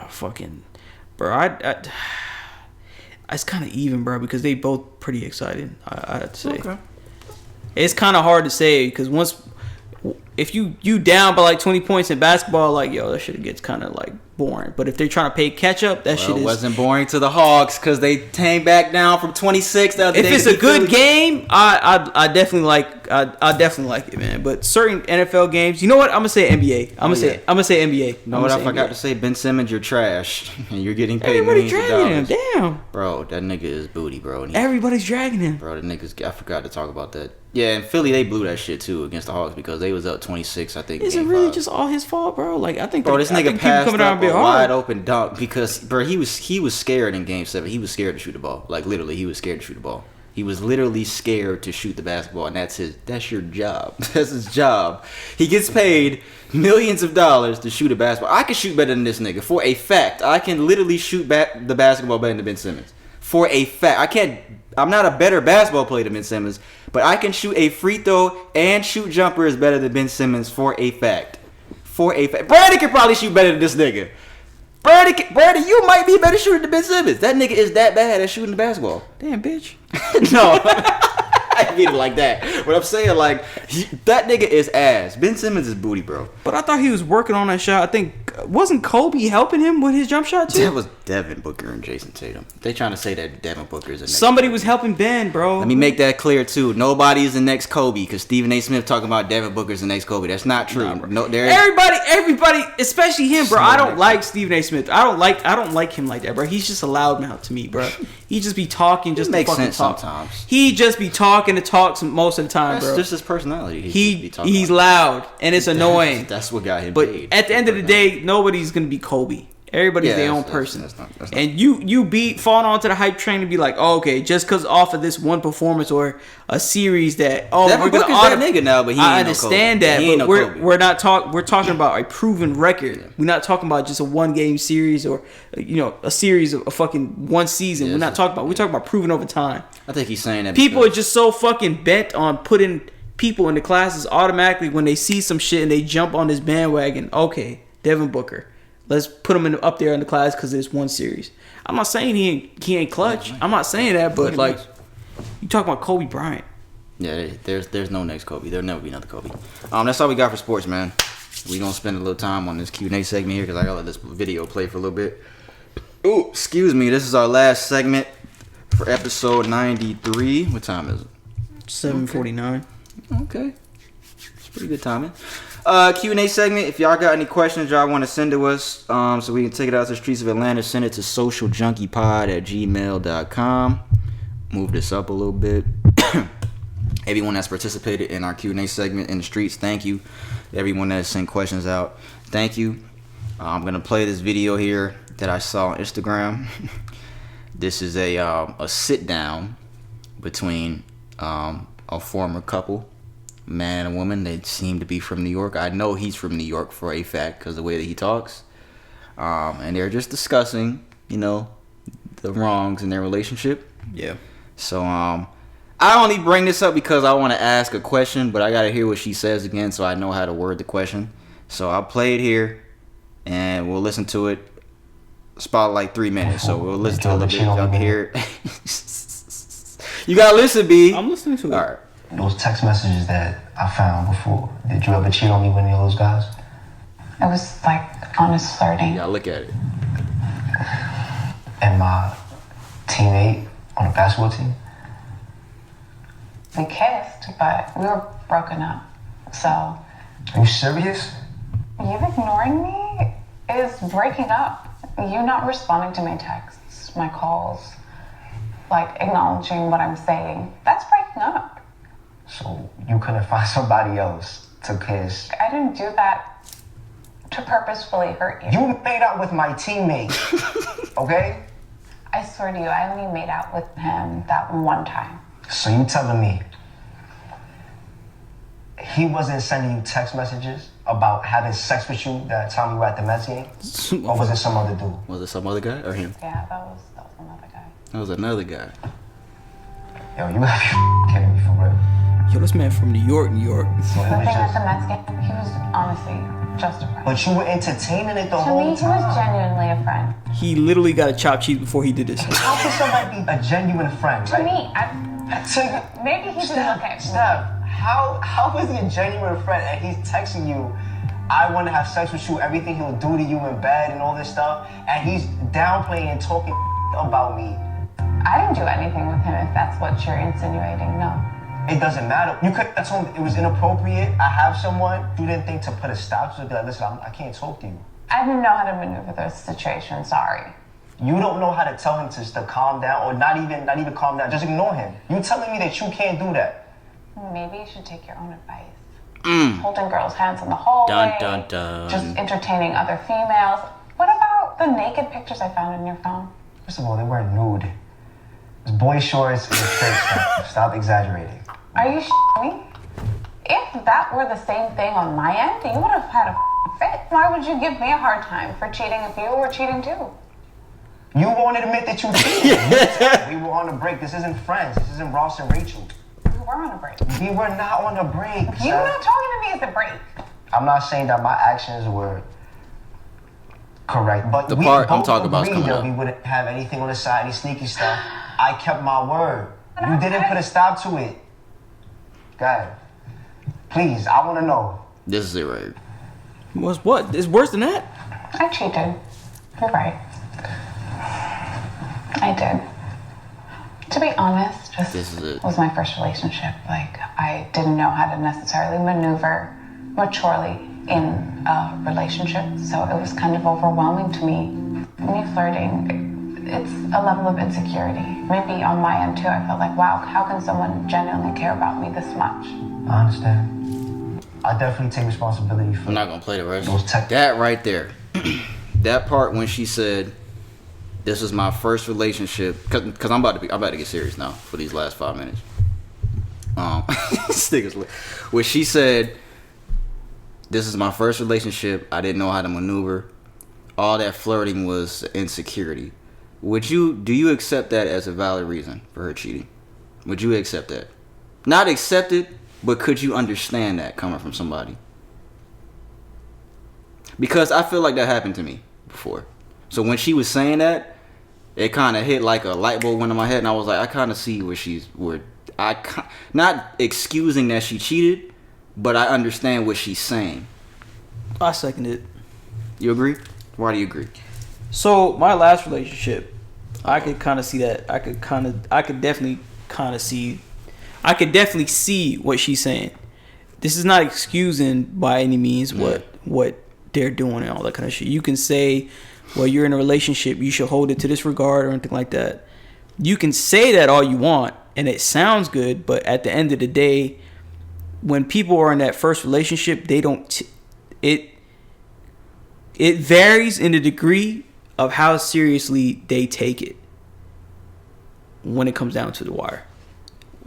Fucking, bro, it's kind of even, bro, because they both pretty exciting. I have to say. Okay. It's kind of hard to say, because if you down by 20 points in basketball, that shit gets kind of boring. But if they're trying to play catch up, shit wasn't boring to the Hawks because they came back down from 26 the other day. If it's a good game, I definitely like it, man. But certain NFL games, you know what? I'm gonna say NBA. I'm gonna say NBA. You know what I forgot to say? Ben Simmons, you're trash, and you're getting paid millions of dollars. Him. Damn, bro, that nigga is booty, bro. Everybody's dragging him, bro. The niggas, I forgot to talk about that. Yeah, and Philly, they blew that shit too against the Hawks because they was up 26, I think. Is it really just all his fault, bro? I think. Bro, this nigga passed up a wide open dunk because, bro, he was scared in Game 7. He was scared to shoot the ball. Literally, he was scared to shoot the ball. He was literally scared to shoot the basketball, and that's your job. That's his job. He gets paid millions of dollars to shoot a basketball. I can shoot better than this nigga. For a fact, I can literally shoot the basketball better than Ben Simmons. For a fact, I'm not a better basketball player than Ben Simmons, but I can shoot a free throw and shoot jumpers better than Ben Simmons for a fact. Brandon can probably shoot better than this nigga. Brandon, you might be a better shooter than Ben Simmons. That nigga is that bad at shooting the basketball. Damn, bitch. No, I didn't mean it like that. But I'm saying, that nigga is ass. Ben Simmons is booty, bro. But I thought he was working on that shot. I think wasn't Kobe helping him with his jump shot too? That was Devin Booker and Jason Tatum. They trying to say that Devin Booker is the next Somebody Kobe. was helping Ben, bro. Let me make that clear too. Nobody's the next Kobe because Stephen A. Smith talking about Devin Booker's the next Kobe. That's not true. No, Everybody, especially him, bro. I don't like Stephen A. Smith. I don't like him like that, bro. He's just a loudmouth to me, bro. He just be talking just to makes fucking sense talk. sometimes. He just be talking to talk most of the time, That's bro. just his personality. He's loud and it's annoying. That's what got him. But paid. at the end of the day, nobody's gonna be Kobe. Everybody's their own person. That's not and you be falling onto the hype train to be like, oh, okay, just because off of this one performance or a series that Devin we're gonna Booker's that nigga now, but he I ain't understand no Kobe. that, He ain't but no Kobe. we're talking about a proven record. Yeah. We're not talking about just a 1-game series or a series of a fucking one season. We're talking about proven over time. I think he's saying that people are just so fucking bent on putting people in the classes automatically when they see some shit and they jump on this bandwagon. Okay, Devin Booker. Let's put him up there in the class because it's one series. I'm not saying he ain't clutch. I'm not saying that, but like, you talking about Kobe Bryant. Yeah, there's no next Kobe. There'll never be another Kobe. That's all we got for sports, man. We gonna spend a little time on this Q&A segment here because I gotta let this video play for a little bit. Oh, excuse me. This is our last segment for episode 93. What time is it? 7:49. Okay. It's pretty good timing. Q&A segment. If y'all got any questions y'all want to send to us so we can take it out to the streets of Atlanta, send it to socialjunkiepod@gmail.com. Move this up a little bit. Everyone that's participated in our Q&A segment in the streets, thank you. Everyone that has sent questions out, thank you. I'm going to play this video here that I saw on Instagram. This is a sit down between a former couple, man and a woman. They seem to be from New York. I know he's from New York for a fact because of the way that he talks. And they're just discussing, the wrongs in their relationship. Yeah. So I only bring this up because I want to ask a question, but I got to hear what she says again so I know how to word the question. So I'll play it here and we'll listen to it. Spot like 3 minutes, so we'll listen to it a little bit. Y'all can hear it. You gotta listen, B. I'm listening to it. All right. Those text messages that I found before, did you ever cheat on me with any of those guys? It was like on a flirting. Yeah, look at it. And my teammate on the basketball team? We kissed, but we were broken up. So. Are you serious? You ignoring me is breaking up. You not responding to my texts, my calls, like acknowledging what I'm saying. That's breaking up. So you couldn't find somebody else to kiss? I didn't do that to purposefully hurt you. You made out with my teammate, okay? I swear to you, I only made out with him that one time. So you telling me he wasn't sending you text messages about having sex with you that time you were at the Mets game? Or was it some other dude? Was it some other guy or him? Yeah, that was another guy. That was another guy. Yo, you gotta be kidding me for real. Yo, this man from New York. The thing at the Mets game, he was honestly just a friend. But you were entertaining it the whole time. To me, he was genuinely a friend. He literally got a chopped cheese before he did this. How can somebody be a genuine friend? To me, maybe he didn't look at me. Steph, how is he a genuine friend and he's texting you, I want to have sex with you, everything he'll do to you in bed and all this stuff, and he's downplaying and talking about me? I didn't do anything with him if that's what you're insinuating, no. It doesn't matter. You could have told him it was inappropriate. I have someone. You didn't think to put a stop to it. Be like, listen, I can't talk to you. I didn't know how to maneuver the situation, sorry. You don't know how to tell him to calm down, or not even calm down. Just ignore him. You telling me that you can't do that? Maybe you should take your own advice. Holding girls' hands in the hallway. Dun, dun, dun. Just entertaining other females. What about the naked pictures I found in your phone? First of all, they weren't nude. It was boy shorts and a shirt. Stop exaggerating. Are you me? If that were the same thing on my end, you would have had a fit. Why would you give me a hard time for cheating if you were cheating too? You won't admit that you cheated. We were on a break. This isn't Friends. This isn't Ross and Rachel. We were on a break. We were not on a break. You're not talking to me as a break. I'm not saying that my actions were correct, but the we part both I'm talking about is agreed coming that up. we wouldn't have anything on the side, any sneaky stuff. I kept my word. You didn't put a stop to it. Go ahead. Please, I want to know. This is it right here. Was what? It's worse than that? I cheated. You're right. I did. To be honest, this was my first relationship. Like, I didn't know how to necessarily maneuver maturely in a relationship, so it was kind of overwhelming to me. Me flirting, it's a level of insecurity. Maybe on my end too, I felt like, wow, how can someone genuinely care about me this much? I understand. I definitely take responsibility for. I'm not gonna play the rest. That right there, that part when she said, "This is my first relationship," because I'm about to get serious now for these last 5 minutes. When she said, "This is my first relationship. I didn't know how to maneuver." All that flirting was insecurity. Do you accept that as a valid reason for her cheating? Would you accept that? Not accept it, but could you understand that coming from somebody? Because I feel like that happened to me before. So when she was saying that, it kind of hit like a light bulb went in my head, and I was like, I kind of see not excusing that she cheated, but I understand what she's saying. I second it. You agree? Why do you agree? So my last relationship, I could kind of see that. I could definitely see what she's saying. This is not excusing by any means what they're doing and all that kind of shit. You can say, well, you're in a relationship, you should hold it to this regard or anything like that. You can say that all you want, and it sounds good, but at the end of the day, when people are in that first relationship, they don't. It varies in the degree of how seriously they take it when it comes down to the wire.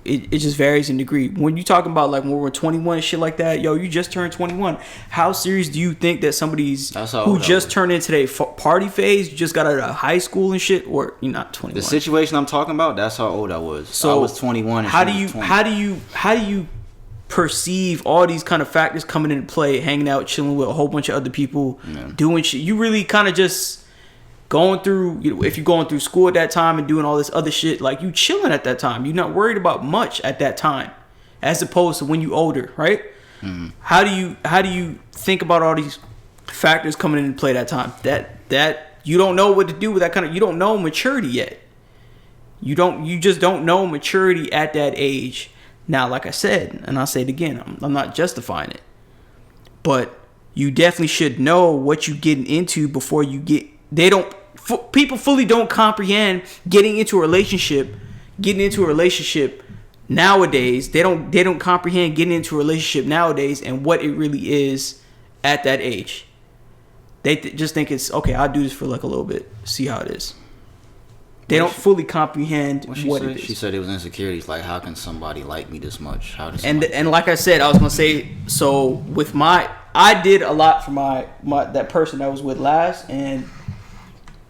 It just varies in degree. When you talking about like when we're 21 and shit like that, yo, you just turned 21. How serious do you think that somebody's who just turned into their party phase, just got out of high school and shit, or you're not 21? The situation I'm talking about, that's how old I was. So I was 21. And how do you perceive all these kind of factors coming into play, hanging out, chilling with a whole bunch of other people, doing shit? You really kind of just going through, if you're going through school at that time and doing all this other shit, like you chilling at that time. You're not worried about much at that time, as opposed to when you older, right? Mm-hmm. How do you think about all these factors coming into play that time? That you don't know what to do with that kind of, you don't know maturity yet. You just don't know maturity at that age. Now, like I said, and I'll say it again, I'm not justifying it, but you definitely should know what you're getting into before you get. People fully don't comprehend getting into a relationship nowadays. They don't comprehend getting into a relationship nowadays and what it really is at that age. They just think it's okay. I'll do this for like a little bit, see how it is. They don't fully comprehend what it is. She said it was insecurities. Like, how can somebody like me this much? How does and like I said, I was gonna say, so with I did a lot for my that person I was with last, and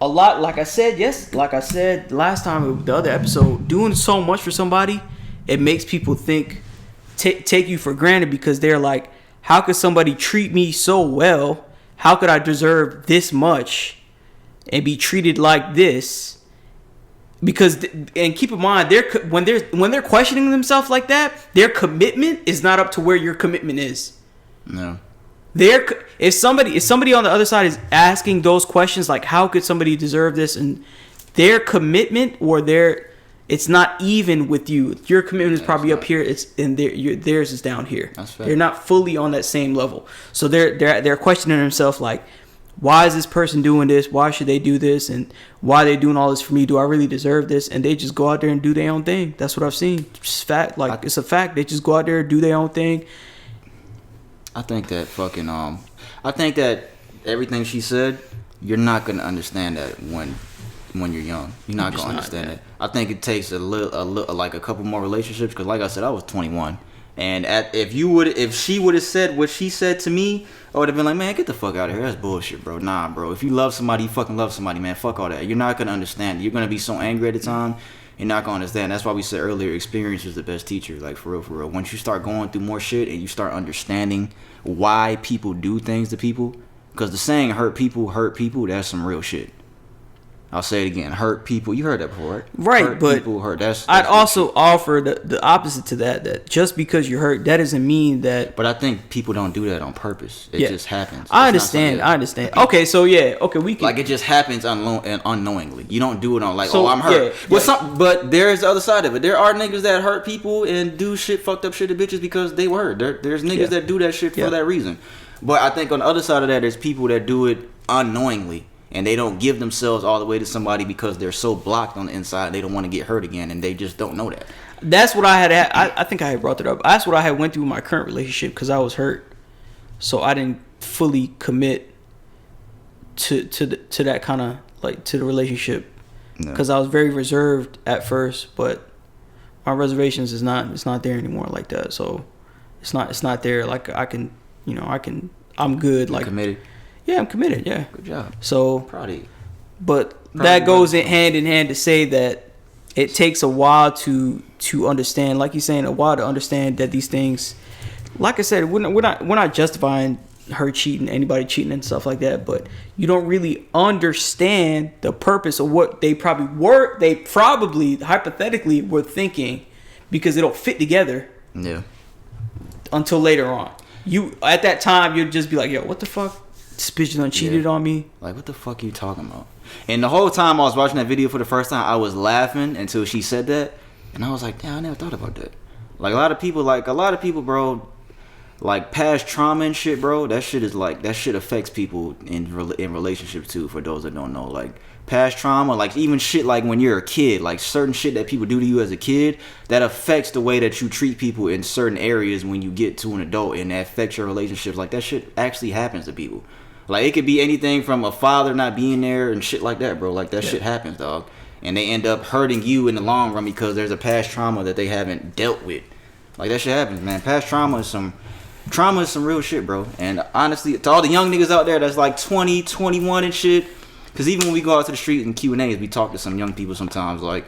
a lot, like I said last time, the other episode, doing so much for somebody, it makes people think, take you for granted, because they're like, how could somebody treat me so well? How could I deserve this much and be treated like this? Because, and keep in mind, when they're questioning themselves like that, their commitment is not up to where your commitment is. No. If somebody on the other side is asking those questions, like how could somebody deserve this, and their commitment it's not even with you. Your commitment is probably up here. Theirs is down here. That's fair. They're not fully on that same level. So they're questioning themselves like, why is this person doing this? Why should they do this? And why are they doing all this for me? Do I really deserve this? And they just go out there and do their own thing. That's what I've seen. It's fact. Like, it's a fact. They just go out there and do their own thing. I think that everything she said, you're not gonna understand that when you're young. You're not gonna understand it. I think it takes a couple more relationships. Because like I said, I was 21. And if she would have said what she said to me, I would have been like, man, get the fuck out of here. That's bullshit, bro. Nah, bro. If you love somebody, you fucking love somebody, man. Fuck all that. You're not gonna understand. You're gonna be so angry at the time. You're not gonna understand. That's why we said earlier, experience is the best teacher. Like, for real. Once you start going through more shit and you start understanding why people do things to people, because the saying hurt people, that's some real shit. I'll say it again. Hurt people. You heard that before, right? Right, hurt but people hurt. That's I'd also offer the opposite to that. That just because you're hurt, that doesn't mean that. But I think people don't do that on purpose. It just happens. I understand. Okay, so we can. Like it just happens unknowingly. You don't do it on like, So, I'm hurt. yeah. But there's the other side of it. There are niggas that hurt people and do fucked up shit to bitches because they were hurt. There's niggas that do that shit for that reason. But I think on the other side of that, there's people that do it unknowingly. And they don't give themselves all the way to somebody because they're so blocked on the inside. They don't want to get hurt again, and they just don't know that. That's what I had. I think I had brought that up. That's what I had went through in my current relationship because I was hurt, so I didn't fully commit to that kind of like to the relationship because I was very reserved at first, but my reservations it's not there anymore like that. So it's not there. Like I can, I'm good. Like committed. Yeah, I'm committed. Yeah. Good job. So proud of you. But that goes hand in hand to say that it takes a while to understand, like you're saying, a while to understand that these things, like I said, we're not justifying her cheating, anybody cheating and stuff like that, but you don't really understand the purpose of what they probably hypothetically were thinking because it'll fit together. Yeah. Until later on. At that time you'll just be like, yo, what the fuck? This bitch done cheated on me. Like, what the fuck are you talking about? And the whole time I was watching that video for the first time, I was laughing until she said that, and I was like, damn, I never thought about that. Like a lot of people, bro, like past trauma and shit, bro. That shit affects people in relationships too. For those that don't know, like past trauma, like even shit like when you're a kid, like certain shit that people do to you as a kid, that affects the way that you treat people in certain areas when you get to an adult, and that affects your relationships. Like that shit actually happens to people. Like, it could be anything from a father not being there and shit like that, bro. Like, that shit happens, dog. And they end up hurting you in the long run because there's a past trauma that they haven't dealt with. Like, that shit happens, man. Past trauma is some real shit, bro. And honestly, to all the young niggas out there that's like 20, 21 and shit, because even when we go out to the street and Q&As, we talk to some young people sometimes, like,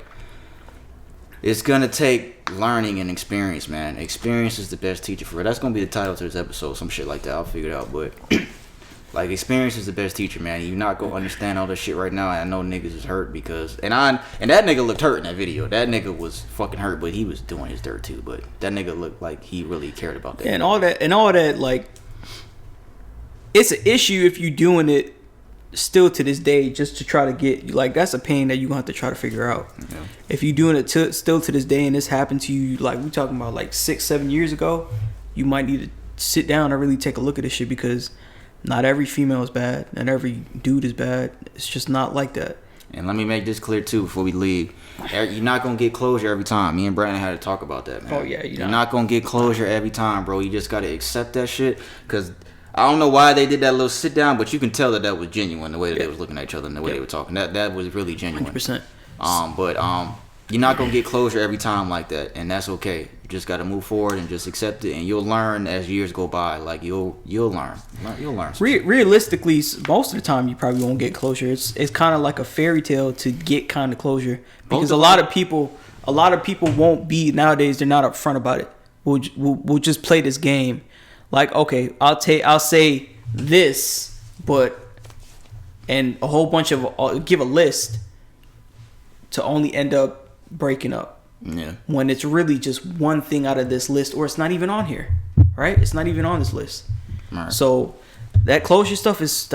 it's gonna take learning and experience, man. Experience is the best teacher for it. That's gonna be the title to this episode, some shit like that. I'll figure it out, but... Like, experience is the best teacher, man. You're not gonna understand all this shit right now. I know niggas is hurt because and that nigga looked hurt in that video. That nigga was fucking hurt, but he was doing his dirt too. But that nigga looked like he really cared about that. Yeah, and all that, like, it's an issue if you doing it still to this day just to try to get, like, that's a pain that you gonna have to try to figure out. Yeah. If you doing it still to this day and this happened to you, like we talking about like 6-7 years ago, you might need to sit down and really take a look at this shit because not every female is bad, and every dude is bad. It's just not like that. And let me make this clear too before we leave. You're not gonna get closure every time. Me and Brandon had to talk about that, man. Oh yeah, you're not gonna get closure every time, bro. You just gotta accept that shit. Cause I don't know why they did that little sit down, but you can tell that was genuine. The way that they was looking at each other and the way they were talking, that was really genuine. 100%. But you're not gonna get closure every time like that, and that's okay. You just gotta move forward and just accept it, and you'll learn as years go by. Like you'll learn. You'll learn. Realistically, most of the time you probably won't get closure. It's kind of like a fairy tale to get kind of closure because a lot of people won't be nowadays. They're not upfront about it. We'll just play this game. Like, okay, I'll say this, but and a whole bunch of give a list to only end up breaking up. Yeah. When it's really just one thing out of this list, or it's not even on here, right? It's not even on this list. Right. So that closure stuff is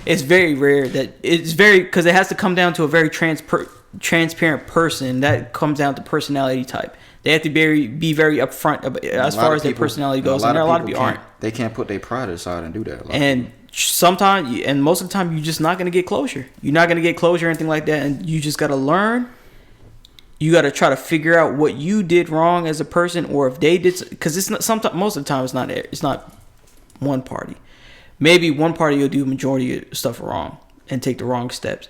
it's very rare. Because it has to come down to a very transparent person. That comes down to personality type. They have to be very upfront as far as their personality goes, and there are a lot of people aren't. They can't put their pride aside and do that. And sometimes, and most of the time, you're just not gonna get closure. You're not gonna get closure or anything like that, and you just gotta learn. You got to try to figure out what you did wrong as a person, or if they did, because it's not. Sometimes, most of the time, it's not one party. Maybe one party will do majority of stuff wrong and take the wrong steps,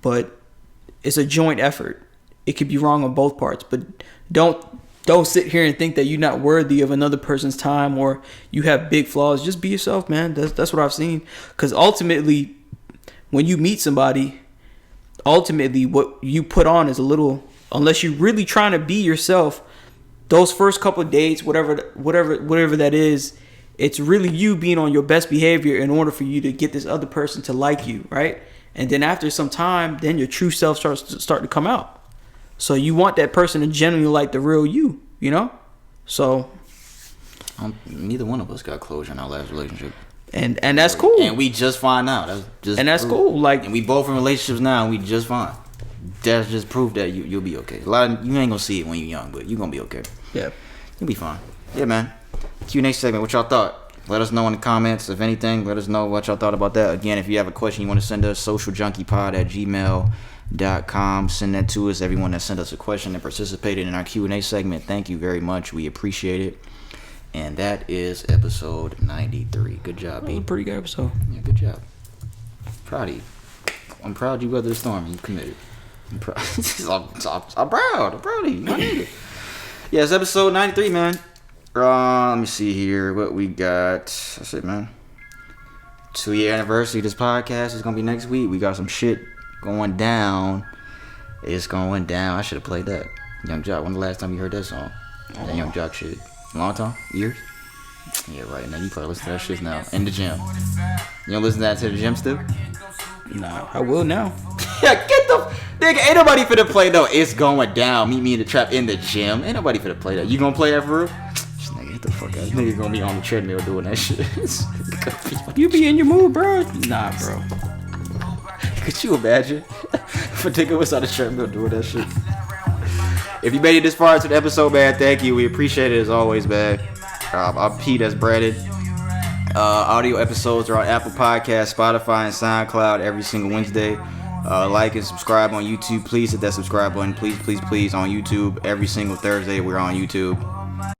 but it's a joint effort. It could be wrong on both parts, but don't sit here and think that you're not worthy of another person's time or you have big flaws. Just be yourself, man. That's what I've seen. Because ultimately, when you meet somebody, ultimately what you put on is a little. Unless you're really trying to be yourself, those first couple of dates, whatever that is, it's really you being on your best behavior in order for you to get this other person to like you, right? And then after some time, then your true self starts to come out. So you want that person to genuinely like the real you, you know? So neither one of us got closure in our last relationship. And that's cool. And we just find out. That's cool. Like, and we both in relationships now, and we just fine. That's just proof that you'll be okay. You ain't gonna see it when you're young, but you're gonna be okay. Yeah. You'll be fine. Yeah, man. Q&A segment. What y'all thought? Let us know in the comments. If anything, let us know what y'all thought about that. Again, if you have a question you want to send us, socialjunkiepod@gmail.com. Send that to us. Everyone that sent us a question and participated in our Q&A segment, thank you very much. We appreciate it. And that is episode 93. Good job, B. Pretty good episode. Yeah, good job. Proud of you. I'm proud you weathered the storm. You committed. I'm proud. I'm proud of you. My nigga. Yeah, it's episode 93, man. Let me see here what we got. That's it, man. 2-year anniversary of this podcast is gonna be next week. We got some shit going down. It's going down. I should have played that. Young Jock. When the last time you heard that song? That Young Jock shit. Long time? Years? Yeah, right. Now you probably listen to that shit now in the gym. You don't listen to that to the gym still? Nah, I will now. Yeah, get the nigga. Ain't nobody finna play no "It's Going Down." Meet me in the trap in the gym. Ain't nobody finna play that. You gonna play that for real? Nigga, get the fuck out. Nigga gonna be on the treadmill doing that shit. You be in your mood, bro. Nah, bro. Could you imagine if a nigga was on the treadmill doing that shit? If you made it this far into the episode, man, thank you. We appreciate it as always, man. I'm Pete, that's Brandon. Audio episodes are on Apple Podcasts, Spotify, and SoundCloud every single Wednesday. Like and subscribe on YouTube. Please hit that subscribe button. Please, please, please on YouTube. Every single Thursday we're on YouTube.